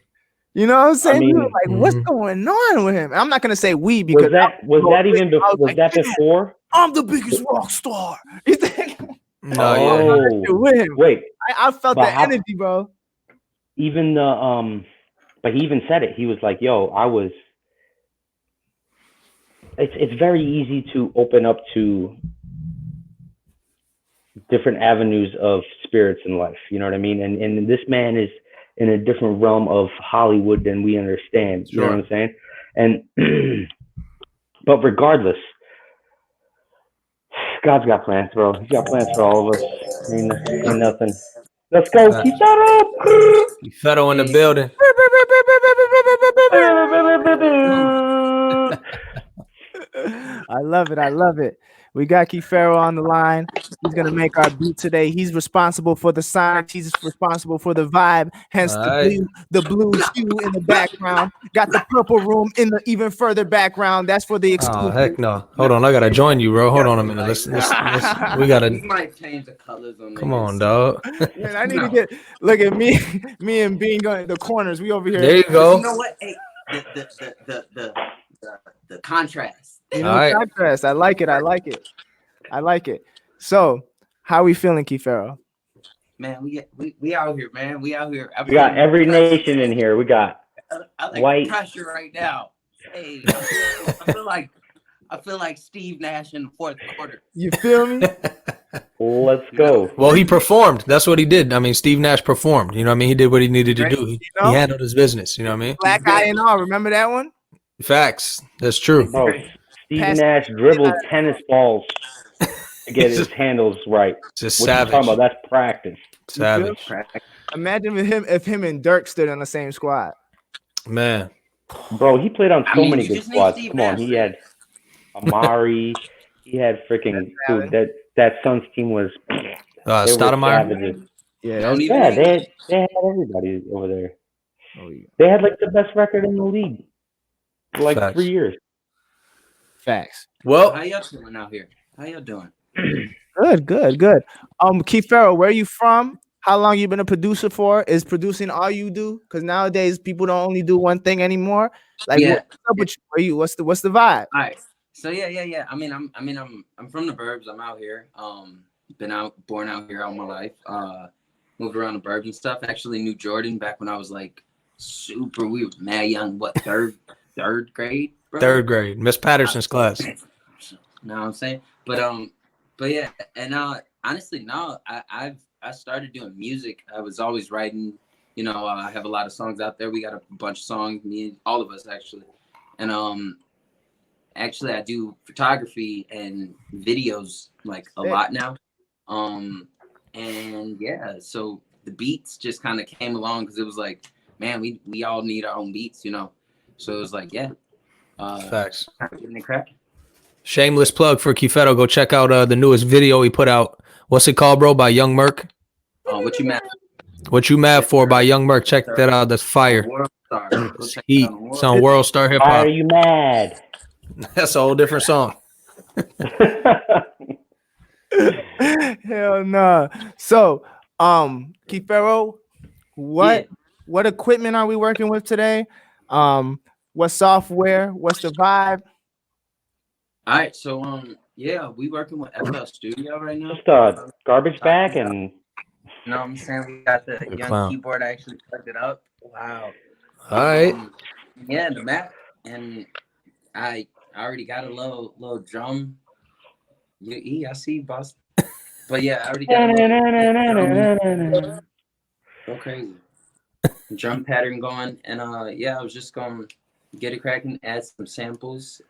You know what I'm saying? I We mean, were like, what's going on with him? I'm not gonna say we was because that even I was like, that "Man, before? I'm the biggest rock star. You think? No, yeah. Oh, With him. wait, I felt but the how- energy, bro. even the but he even said it. He was like, "Yo, I was." It's very easy to open up to different avenues of spirits in life. You know what I mean? And this man is in a different realm of Hollywood than we understand. You know what I'm saying? And but regardless, God's got plans, bro. He's got plans for all of us. Ain't nothing. Let's go. Keep that up. Kieferro in the building. I love it. I love it. We got Kieferro on the line. He's gonna make our beat today. He's responsible for the sonics. He's responsible for the vibe. Hence the blue hue in the background. Got the purple room in the even further background. That's for the exclusive. Oh heck no! Hold on, I gotta join you, bro. Hold on a minute. Let's we gotta. You might change the colors on. Come on, dog. Man, I need to get. Look at me, me and Bean going the corners. We over here. There you go. You know what? Hey, the contrast. You know, All right. contrast. I like it. I like it. I like it. So, how we feeling, Kieferro? Man, we out here, man. We out here. We got every nation in here. We got I like white pressure right now. Hey, I feel like Steve Nash in the fourth quarter. You feel me? Let's go. Well, he performed. That's what he did. I mean, Steve Nash performed. You know what I mean? He did what he needed to do. He handled his business. You know what I mean? Black Eye and all. Remember that one? Facts. That's true. Bro, Steve Nash dribbled tennis balls to get his handles right. Just what savage. you talking about? That's practice. Savage. Imagine if him and Dirk stood on the same squad. Man. Bro, he played on so many you good just need squads. Steve Come on, Nash. he had Amari. He had freaking dude. That Suns team was. They were Stoudemire. savages. Yeah, They had everybody over there. Oh, yeah. They had like the best record in the league for like Facts. 3 years. Facts. Well, How y'all doing out here? How y'all doing? Good. Kieferro, where you from? How long you been a producer for? Is producing all you do? Because nowadays people don't only do one thing anymore. Like, Yeah. what's up with you? Where you? What's the vibe? All right. So yeah. I mean, I'm from the burbs. I'm out here. Born out here all my life. Moved around the burbs and stuff. Actually, New Jordan back when I was like we were mad young. What third grade? Bro? third grade. Miss Patterson's class. You know what I'm saying? But yeah. And honestly, now I started doing music. I was always writing. You know, I have a lot of songs out there. We got a bunch of songs. All of us actually. And actually, I do photography and videos like a lot now. And yeah, so the beats just kind of came along because it was like, man, we all need our own beats, you know. So it was like, yeah. Facts. Getting it cracking. Shameless plug for Kieferro. Go check out the newest video he put out. What's it called, bro? By Young Merc. What you mad? What You Mad For by Young Merc. Check that out. That's fire. World Star. Go check it Heat. out on It's on World Star Hip Why Hop. are you mad? That's a whole different song. Hell no. So, Kieferro, what equipment are we working with today? What software? What's the vibe? All right, so yeah, we working with FL Studio right now. Just garbage bag and. You know what I'm saying? We got the young clown. keyboard. I actually plugged it up. Wow. All right. Yeah, the Mac, and I already got a little drum. I see, boss. But yeah, I already got a little go crazy drum pattern going, and yeah, I was just gonna get it cracking, add some samples,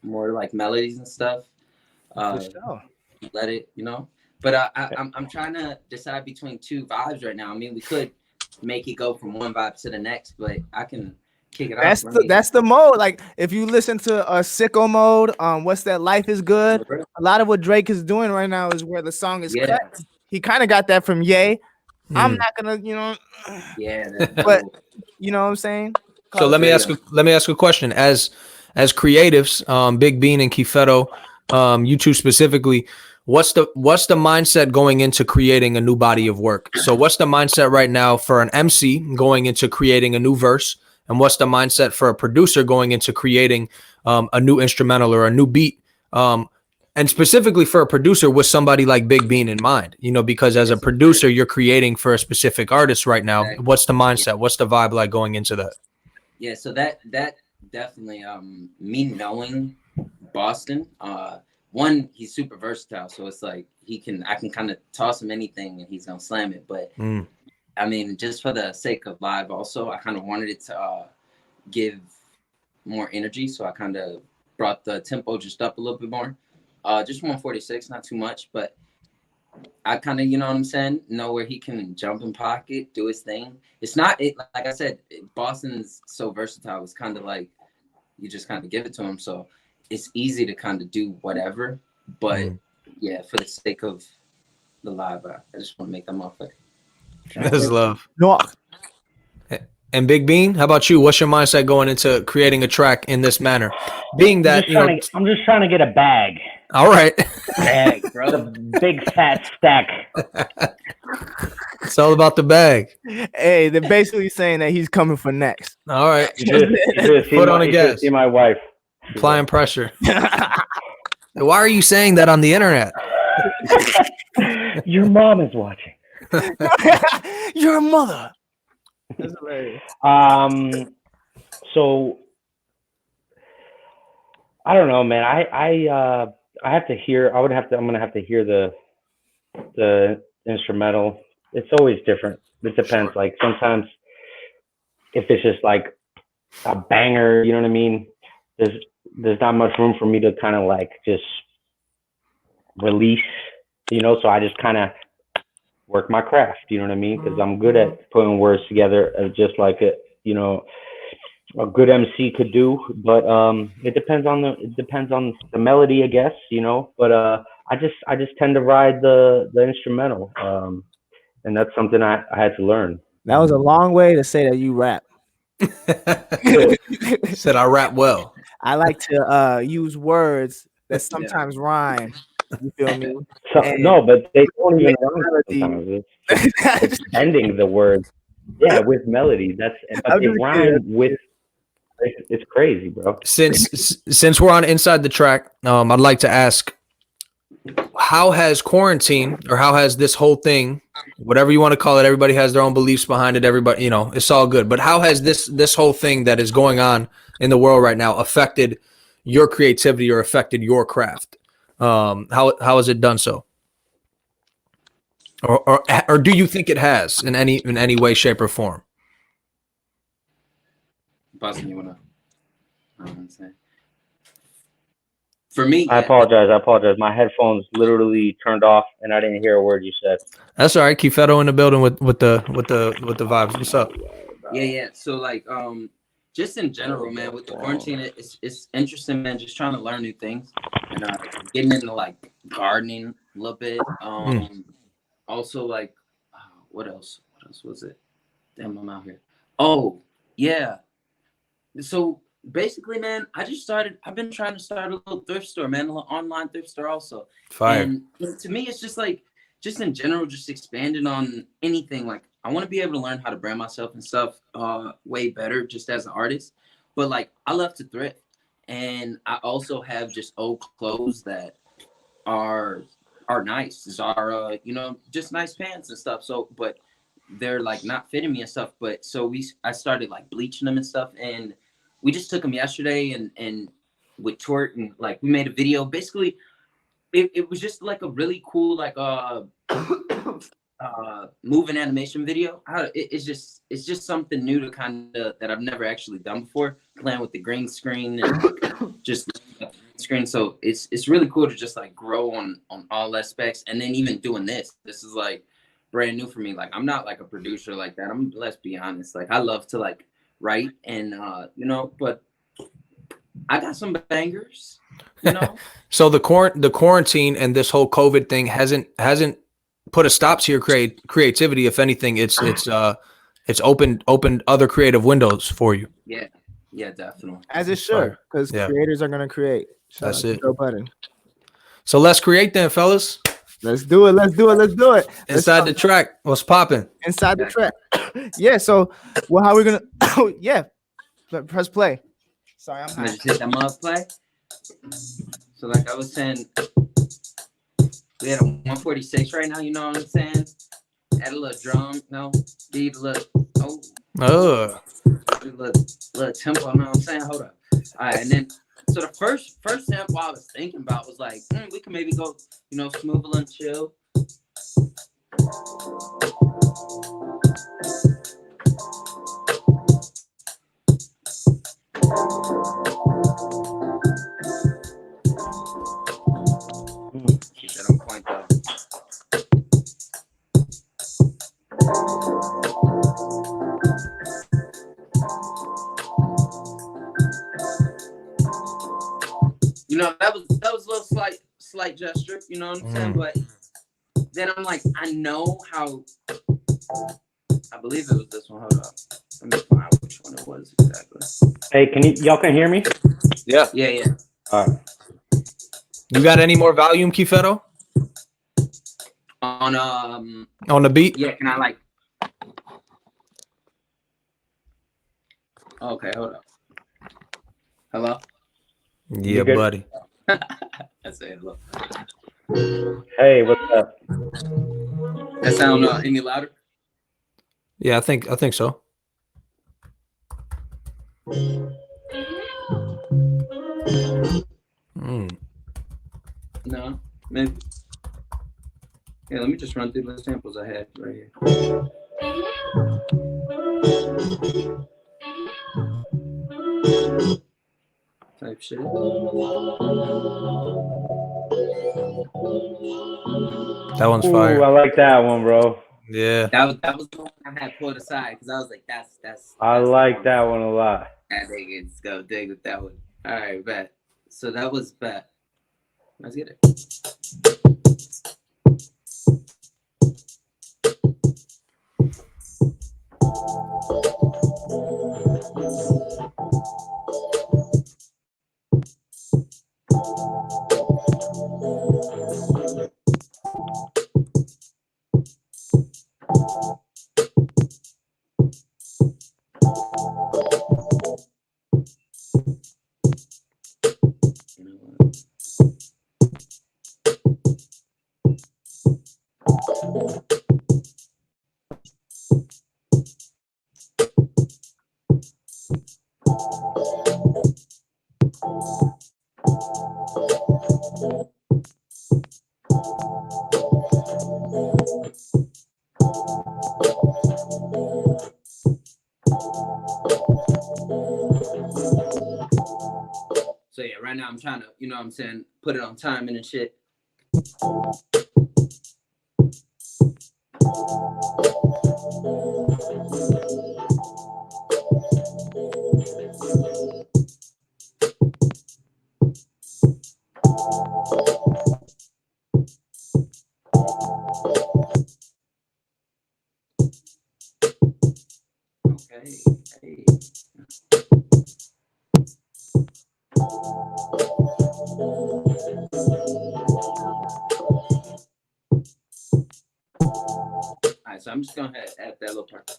more like melodies and stuff. For sure. Let it, you know. But I'm trying to decide between two vibes right now. I mean, we could make it go from one vibe to the next, but I can kick it off. That's the mode. Like if you listen to a sicko mode, what's that? Life is good. A lot of what Drake is doing right now is where the song is cut. He kind of got that from Ye. I'm not gonna, you know. Yeah, but you know what I'm saying. So let me ask a question. As creatives, Big Bean and Kieferro, you two specifically. What's the mindset going into creating a new body of work? So what's the mindset right now for an MC going into creating a new verse? and what's the mindset for a producer going into creating a new instrumental or a new beat, and specifically for a producer with somebody like Big Bean in mind, you know, because as a producer, you're creating for a specific artist right now. What's the mindset? What's the vibe like going into that? Yeah, so that definitely me knowing Boston, one, he's super versatile, so it's like I can kind of toss him anything and he's gonna slam it. But I mean, just for the sake of live, also I kind of wanted it to give more energy, so I kind of brought the tempo just up a little bit more. Just 146, not too much, but I kind of, you know what I'm saying, know where he can jump in pocket, do his thing. It's not like I said, Boston's so versatile. It's kind of like you just kind of give it to him, so it's easy to kind of do whatever. But yeah, for the sake of the live, I just want to make them off it. That's love. No, And Big Bean, how about you? What's your mindset going into creating a track in this manner? Being that, I'm just trying to get a bag. All right. Bag, bro. The big fat stack. It's all about the bag. hey, they're basically saying that he's coming for next. All right. Put on a gas. See my wife. Applying pressure. Why are you saying that on the internet? Your mom is watching. Your mother. That's hilarious. So I don't know, man. I have to hear. I'm gonna have to hear the instrumental. It's always different. It depends. Like sometimes, if it's just like a banger, you know what I mean. There's not much room for me to kind of like just release, you know. So I just kind of work my craft, you know what I mean? Because I'm good at putting words together, just like a good MC could do. But it depends on the melody, I guess, you know. But I just tend to ride the instrumental, and that's something I had to learn. That was a long way to say that you rap. Said I rap well. I like to use words that sometimes rhyme. You feel me? No, but they don't even rhyme sometimes. It's ending the words, yeah, with melody. But they rhyme with. It's crazy, bro. Since we're on inside the track, I'd like to ask, how has quarantine, or how has this whole thing, whatever you want to call it, everybody has their own beliefs behind it. Everybody, you know, it's all good. But how has this whole thing that is going on in the world right now affected your creativity or affected your craft? How has it done so? Or do you think it has in any way, shape, or form? Boston, you wanna say? For me, I apologize. My headphones literally turned off, and I didn't hear a word you said. That's all right. Kieferro in the building with the vibes. What's up? Yeah. So like, just in general, man, with the quarantine, it's interesting, man. Just trying to learn new things and getting into like gardening a little bit. Also like, what else was it? Damn, I'm out here. Oh yeah. So basically, man, I've been trying to start a little thrift store, man, a little online thrift store also. Fire. And to me, it's just like, just in general, just expanding on anything. Like, I want to be able to learn how to brand myself and stuff way better just as an artist. But like, I love to thrift. And I also have just old clothes that are nice. These are, just nice pants and stuff. So, but they're like not fitting me and stuff. But so I started like bleaching them and stuff. And we just took them yesterday and with Tort, and like we made a video. Basically, it was just like a really cool like moving animation video. It's just something new to kind of that I've never actually done before. Playing with the green screen and just screen. So it's really cool to just like grow on all aspects. And then even doing this is like brand new for me. Like I'm not like a producer like that. Let's be honest. Like I love to like write and but I got some bangers, you know. So the quarantine and this whole COVID thing hasn't put a stop to your creativity. If anything, it's opened other creative windows for you. Yeah, definitely. As it should, because creators are gonna create. That's it. Joe Budden. So let's create then, fellas. Let's do it. Inside the track. What's popping? Inside the track. Yeah. So, well, how are we gonna? Yeah. Press play. Sorry, I'm I'm gonna high. just hit that mug play. So like I was saying, we had a 146 right now. You know what I'm saying? Add a little drum, no, beat a little. Oh, a little tempo. You know what I'm saying? Hold up. All right, and then so the first sample I was thinking about was like, we can maybe go, smooth and chill. Keep that on point though. That was a little slight gesture, you know what I'm saying? But then I'm like, I know how. I believe it was this one. Hold up, let me find which one it was exactly. Hey, y'all can hear me? Yeah. All right. You got any more volume, Kieferro? On the beat? Yeah, can I like? Okay, hold up. Hello? Yeah, buddy. I say hello. Hey, what's up? That sound any louder? Yeah, I think so. No, maybe. Yeah, let me just run through the samples I had right here. Type shit. That one's fire. Ooh, I like that one, bro. Yeah. That was the one I had pulled aside because I was like, that's I like that one a lot. I think it's go dig with that one. All right, bet. So that was bet. Let's get it. So yeah, right now I'm trying to, put it on timing and shit. Okay. Hey. All right, so I'm just gonna add that little part.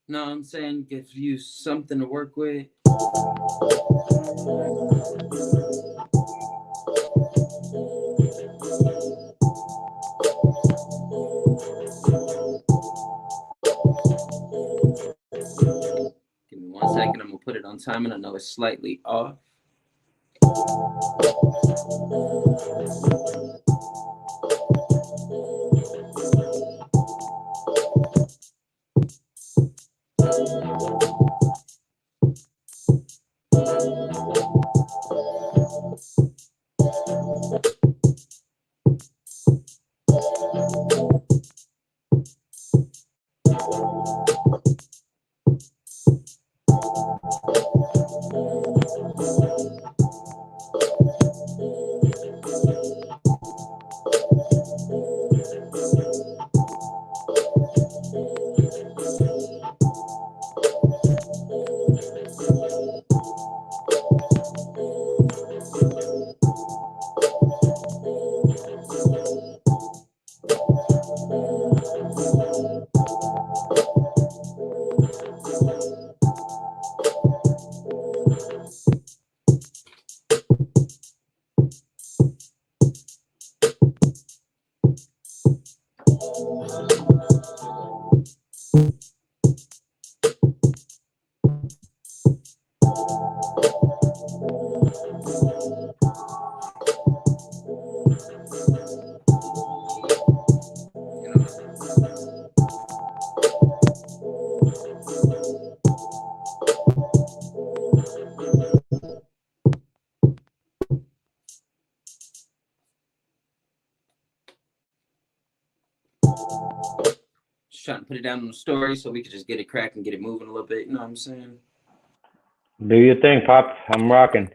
No, I'm saying give you something to work with. Give me 1 second. I'm gonna put it on time, and I know it's slightly off. just trying to put it down on the story so we could just get it cracked and get it moving a little bit. You know what I'm saying? Do your thing, Pop. I'm rocking.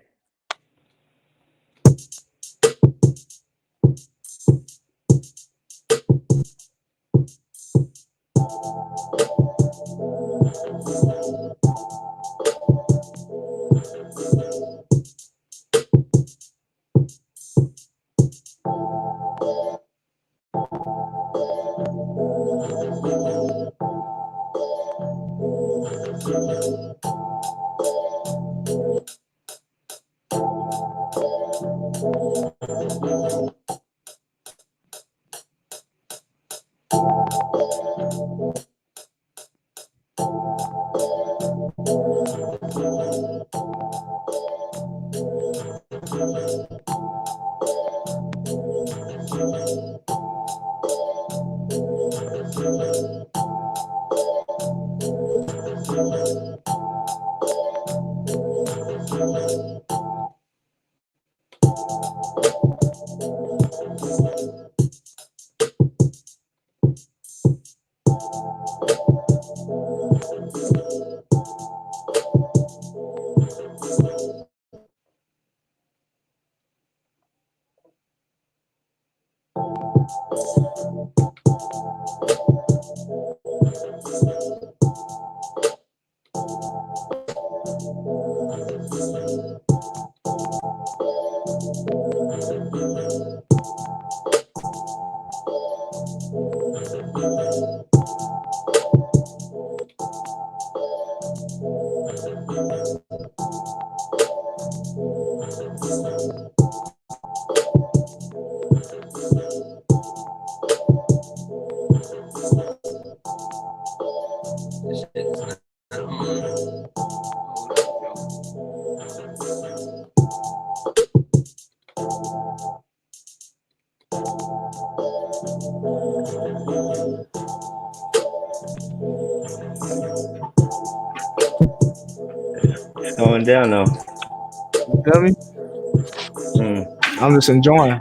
This shit is not on. It's going down though. You feel me? I'm just enjoying.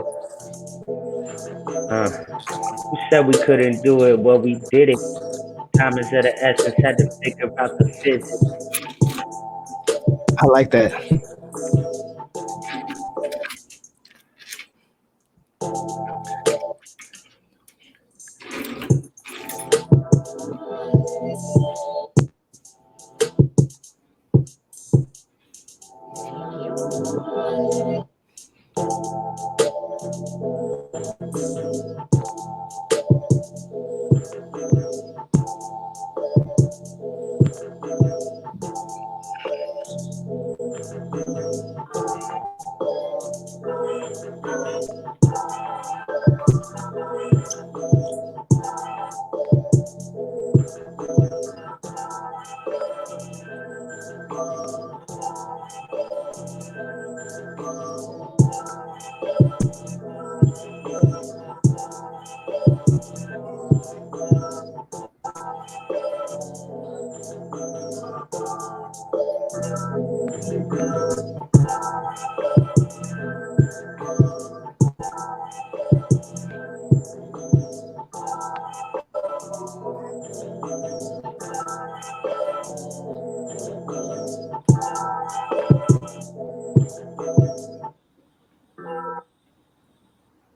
Who said we couldn't do it? Well, we did it. Time is of the essence. Had to figure out the physics. I like that.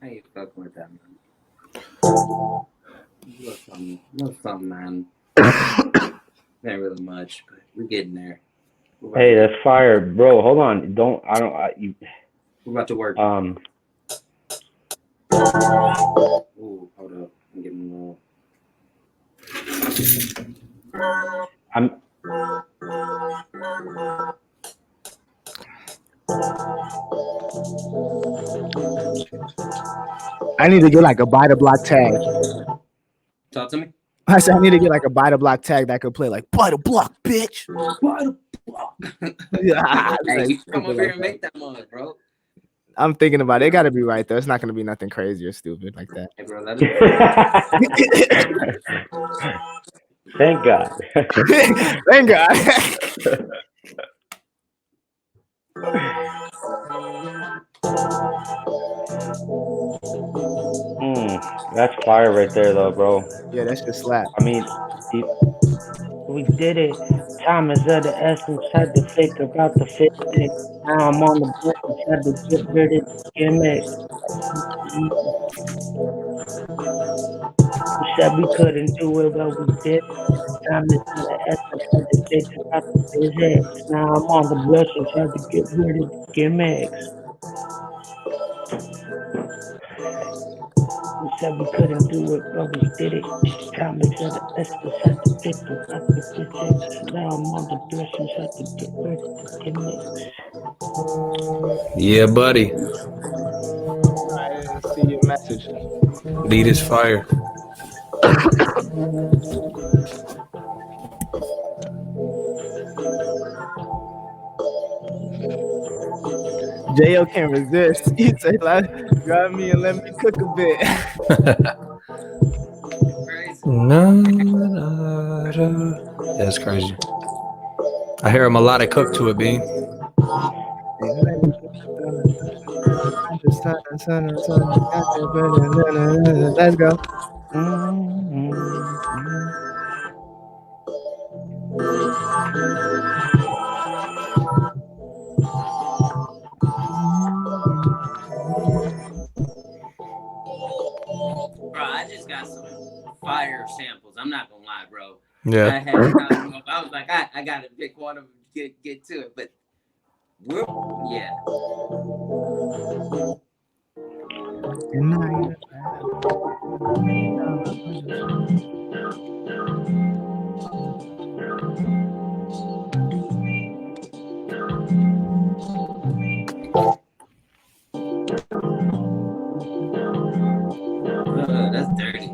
I ain't fucking with that, man. Little something, man. Not really much, but we're getting there. Hey, that's fire, bro. Hold on. We're about to work. Um, Ooh, hold up. I'm getting a little. I need to get like a buy the block tag. Talk to me. I said I need to get like a buy the block tag that could play like buy the block, bitch. Buy the block. Yeah, Hey, you come over here and make that mug, bro. I'm thinking about it. It got to be right though. It's not going to be nothing crazy or stupid like that. Hey, bro, that is. Thank God. Thank God. That's fire right there, though, bro. Yeah, that's just slap. I mean, we did it. Time is of the essence. Had to figure out the physics. Now I'm on the bus. Had to get rid of the gimmick. We said we couldn't do it, but we did. Time is of the essence. Had to figure out the physics. Now I'm on the bus. Had to get rid of the gimmicks. We said we couldn't do it, but we did it. Time is of the essence. Had to figure out the physics. Now I'm on the bus. Had to get rid of the gimmicks. Yeah, buddy. I didn't see your message. Beat is fire. Jo can't resist. He said, like, grab me and let me cook a bit. That's crazy. I hear a melodic hook to it, Bean. Let's go. Bro, I just got some fire samples. I'm not gonna lie, bro. Yeah. I was like, I gotta pick one of them, get to it. But yeah. That's dirty.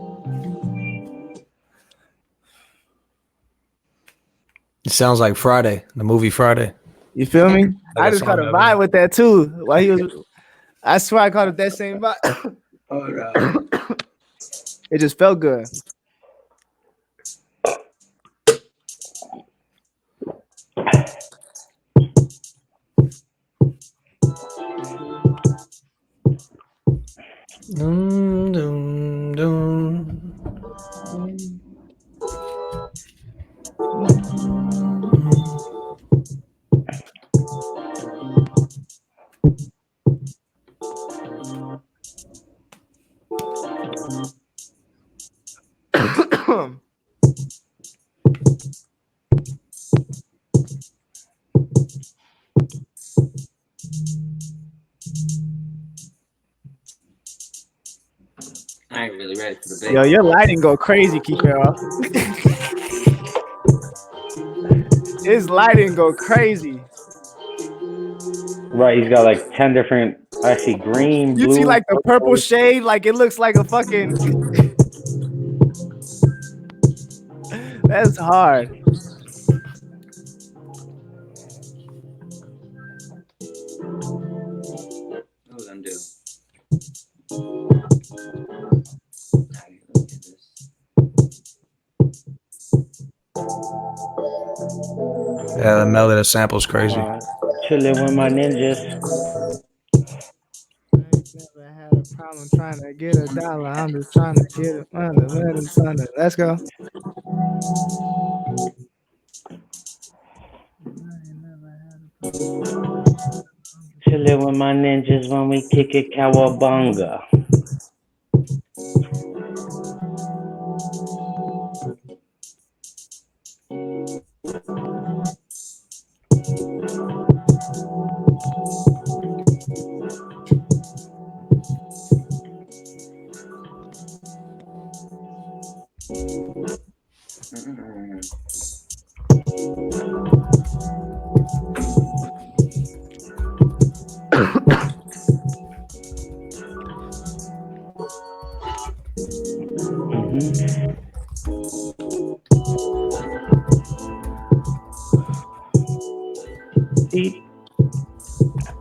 It sounds like Friday, the movie Friday. You feel me? Like I a just song caught a of vibe it. with that too. While he was, I swear I caught it that same vibe. Hold on. It just felt good. Dum, dum, dum. I ain't really ready for the big. Yo, your lighting go crazy, Kieferro. His lighting go crazy. Right, he's got like 10 different. I see green, You blue. see like the purple shade, like it looks like a fucking. That's hard. What was I do? Yeah, the melody, the sample's crazy. Chilling with my ninjas. Never had a problem trying to get $1. I'm just trying to get it under. Let's go. Chilling with my ninjas when we kick it cowabunga.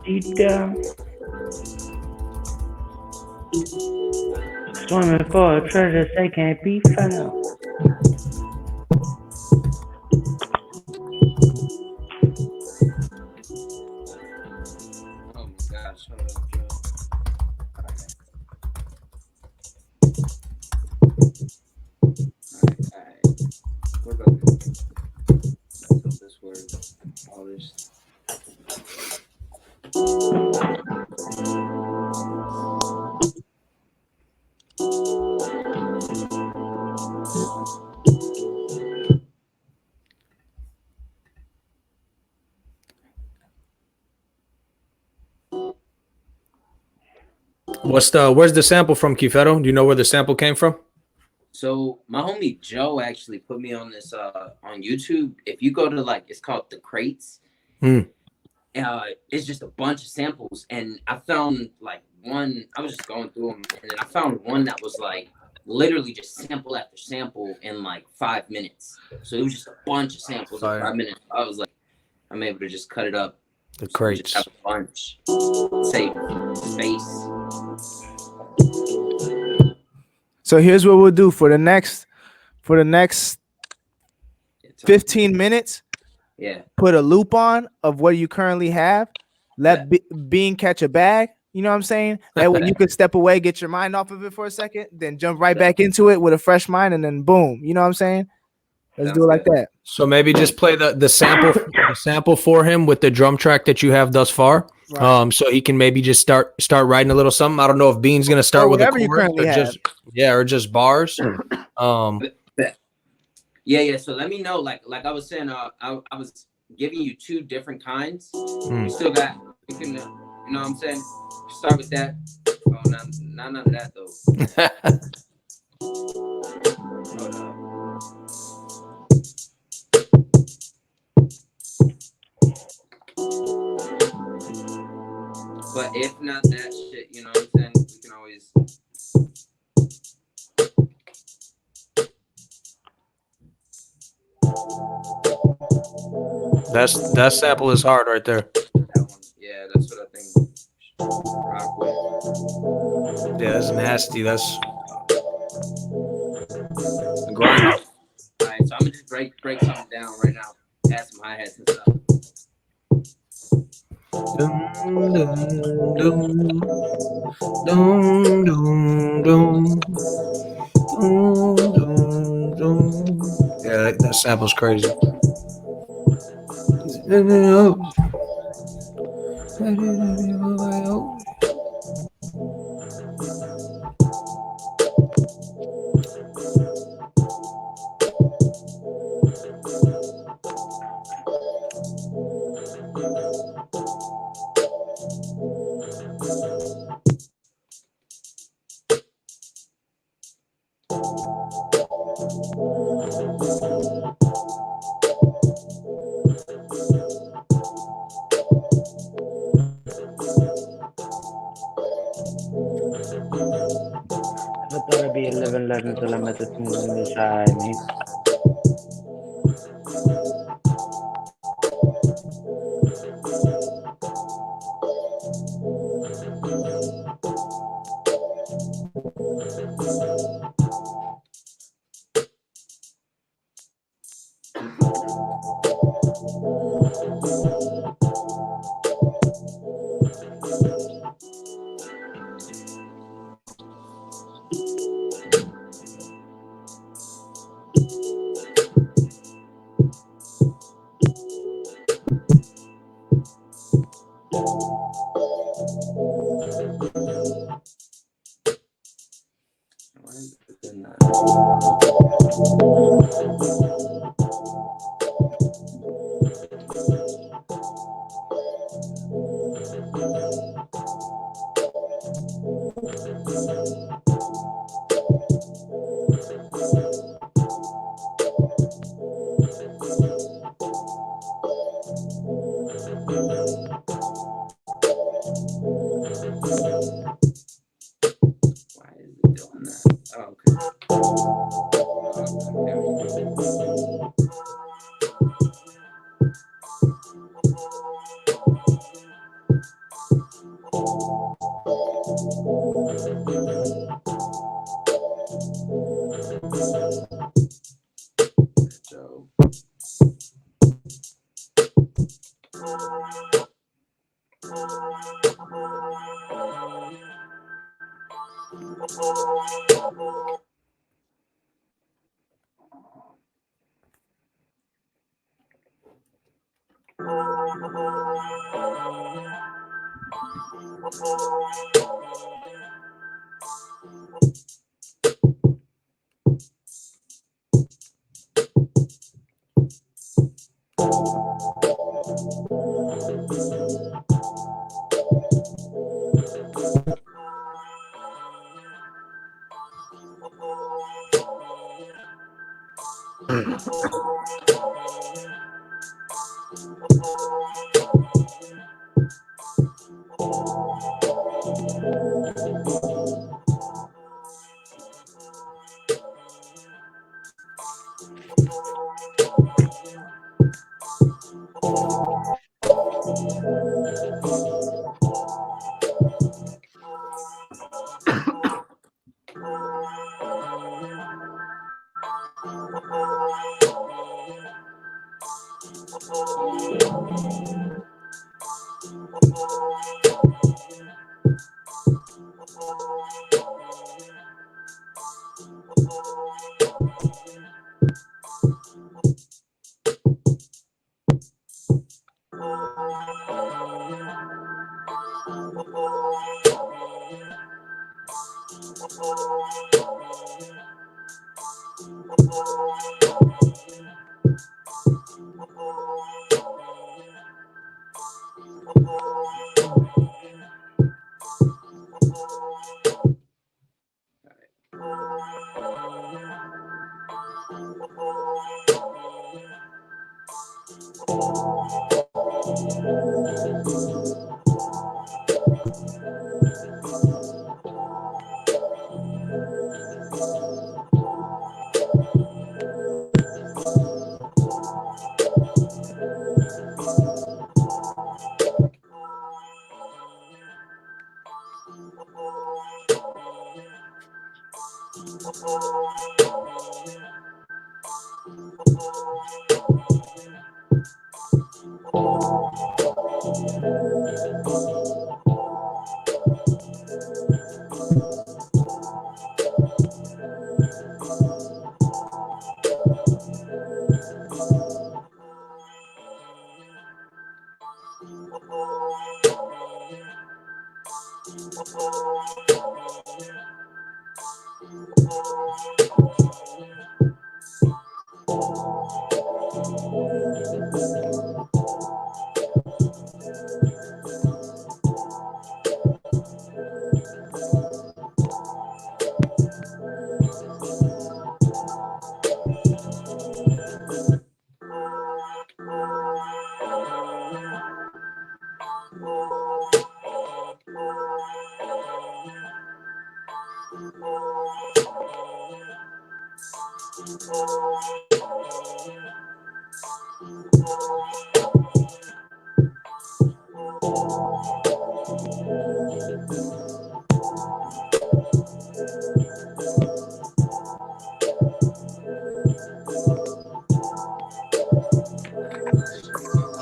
Deep down. Swimming for treasures they can't be found. Oh my gosh, hold up, Joe. What about this? Let's hope this works. All this. Where's the sample from, Kieferro? Do you know where the sample came from? So my homie Joe actually put me on this on YouTube. If you go to like, it's called The Crates. It's just a bunch of samples, and I found like one. I was just going through them, and then I found one that was like literally just sample after sample in like 5 minutes. So it was just a bunch of samples in 5 minutes. I was like, I'm able to just cut it up. The Crates. Just have a bunch. Save space. So here's what we'll do for the next 15 minutes. Yeah. Put a loop on of what you currently have. Let Bean catch a bag. You know what I'm saying? That way you could step away, get your mind off of it for a second, then jump right back into it with a fresh mind, and then boom. You know what I'm saying? Let's do it like that. So maybe just play the sample for him with the drum track that you have thus far. Right. So he can maybe just start writing a little something. I don't know if Bean's gonna start with a chorus or just bars. Yeah. So let me know. Like I was saying, I was giving you 2 different kinds. You still got. You can, you know what I'm saying? Start with that. Oh, not none of that though. Hold up. But if not that shit, you know what I'm saying? We can always. That sample is hard right there. That one. Yeah, that's what I think. Rock with. Yeah, that's nasty. That's grind. All right, so I'm gonna just break something down right now. Add some hi-hats and stuff. Dum, dum, dum. Dum, dum, dum. Dum, dum, dum. Yeah, that sample's crazy. Better be 11 سلامة مش عامي. I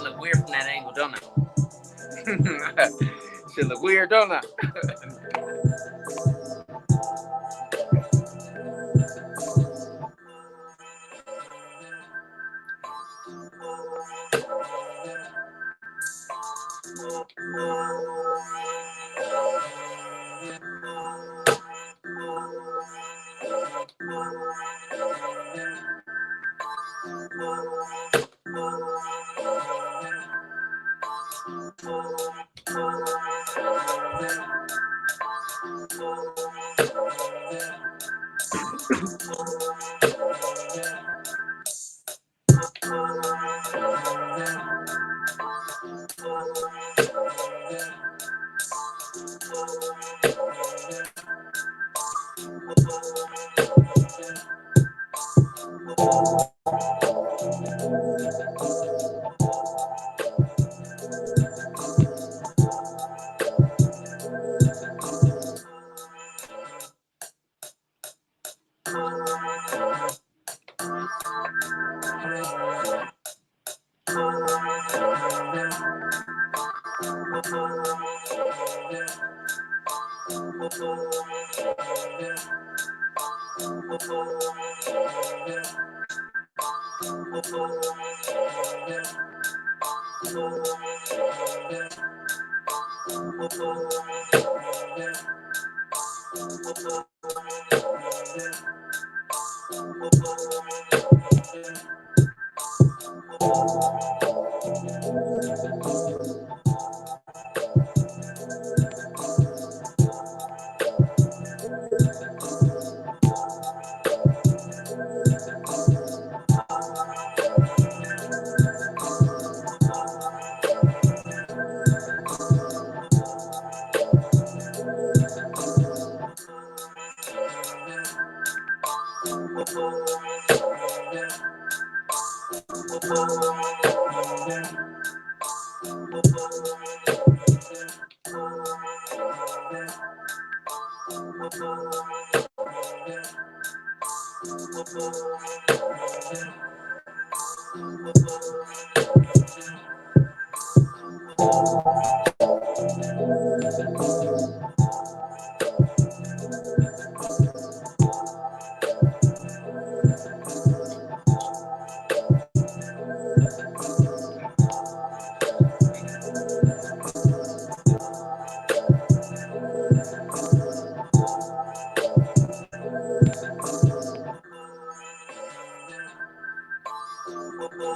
look weird from that angle, don't I? Shit look weird, don't I?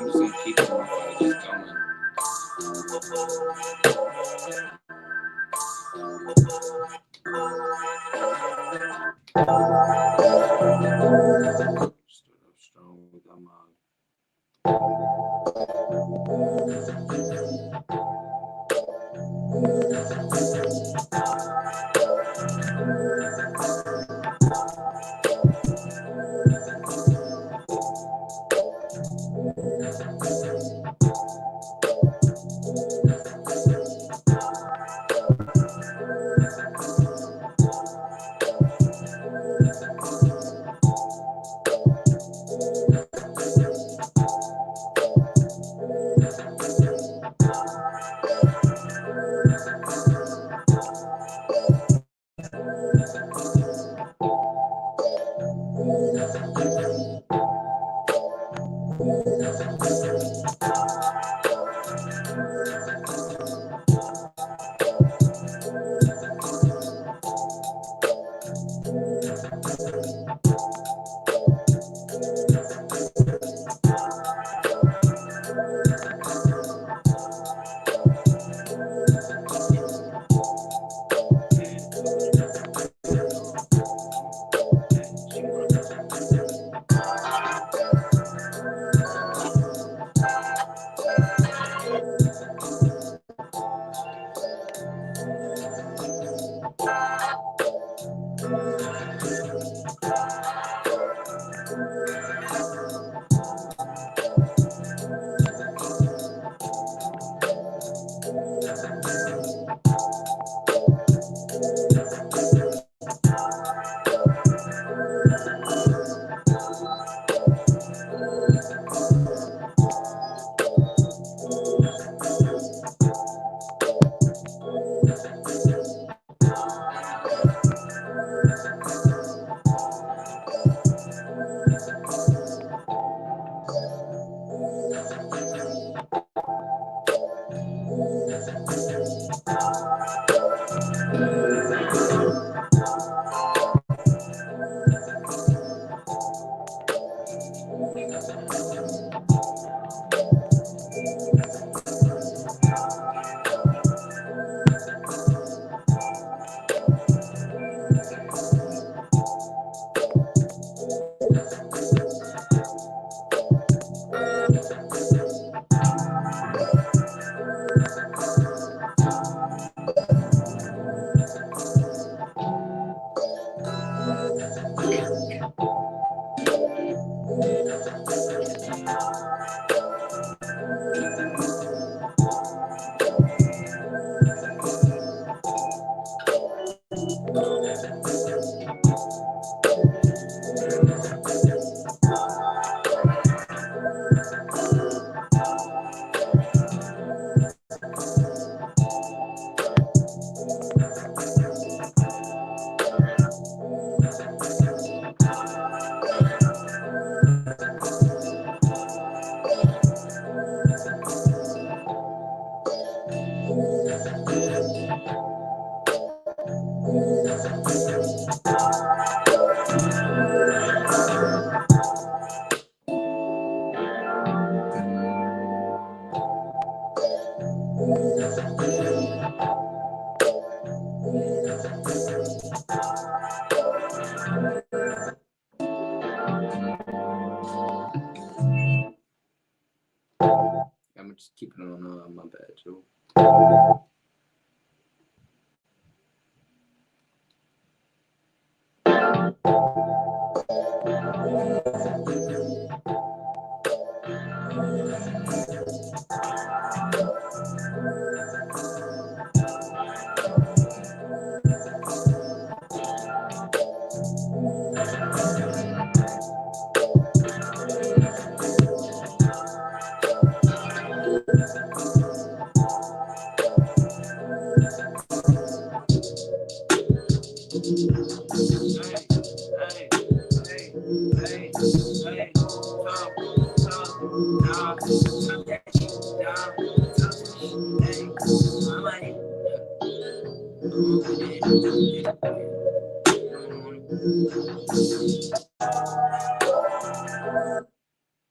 I'm just gonna keep the motherfucker just going. Stood up strong with that mug. I'm just keeping it on my bad, Joe.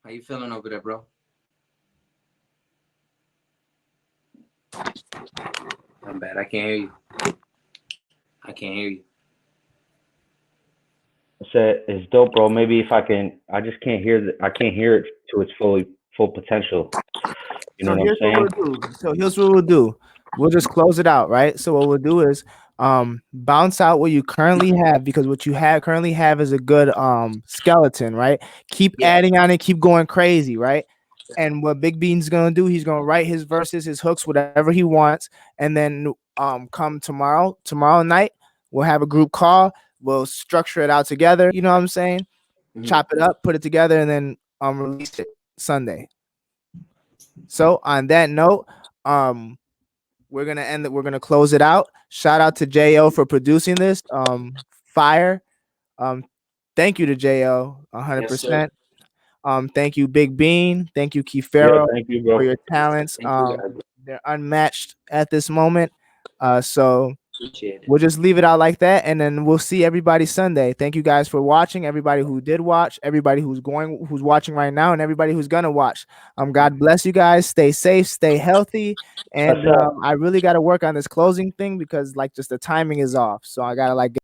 How you feeling over there, bro? I'm bad. I can't hear you. I can't hear you. It's dope, bro. Maybe if I can, I just can't hear I can't hear it to its full potential. You know So what I'm here's what saying? we'll do. So here's what we'll do. We'll just close it out, right? So what we'll do is bounce out what you currently have, because what you currently have is a good skeleton, right? Keep adding on it, keep going crazy, right? And what Big Bean's gonna do, he's gonna write his verses, his hooks, whatever he wants, and then come tomorrow night, we'll have a group call, we'll structure it out together, you know what I'm saying? Chop it up, put it together, and then release it Sunday. So on that note, we're gonna end it. We're gonna close it out. Shout out to Jo for producing this. Fire. Thank you to Jo, 100%. Thank you, Big Bean. Thank you, Yeah, Kieferro, thank you, bro. for your talents. Thank you, guys. They're unmatched at this moment. So Appreciate it. we'll just leave it out like that, and then we'll see everybody Sunday. Thank you guys for watching. Everybody who did watch, everybody who's watching right now, and everybody who's gonna watch. God bless you guys. Stay safe, stay healthy, and I really got to work on this closing thing because like just the timing is off. So I gotta like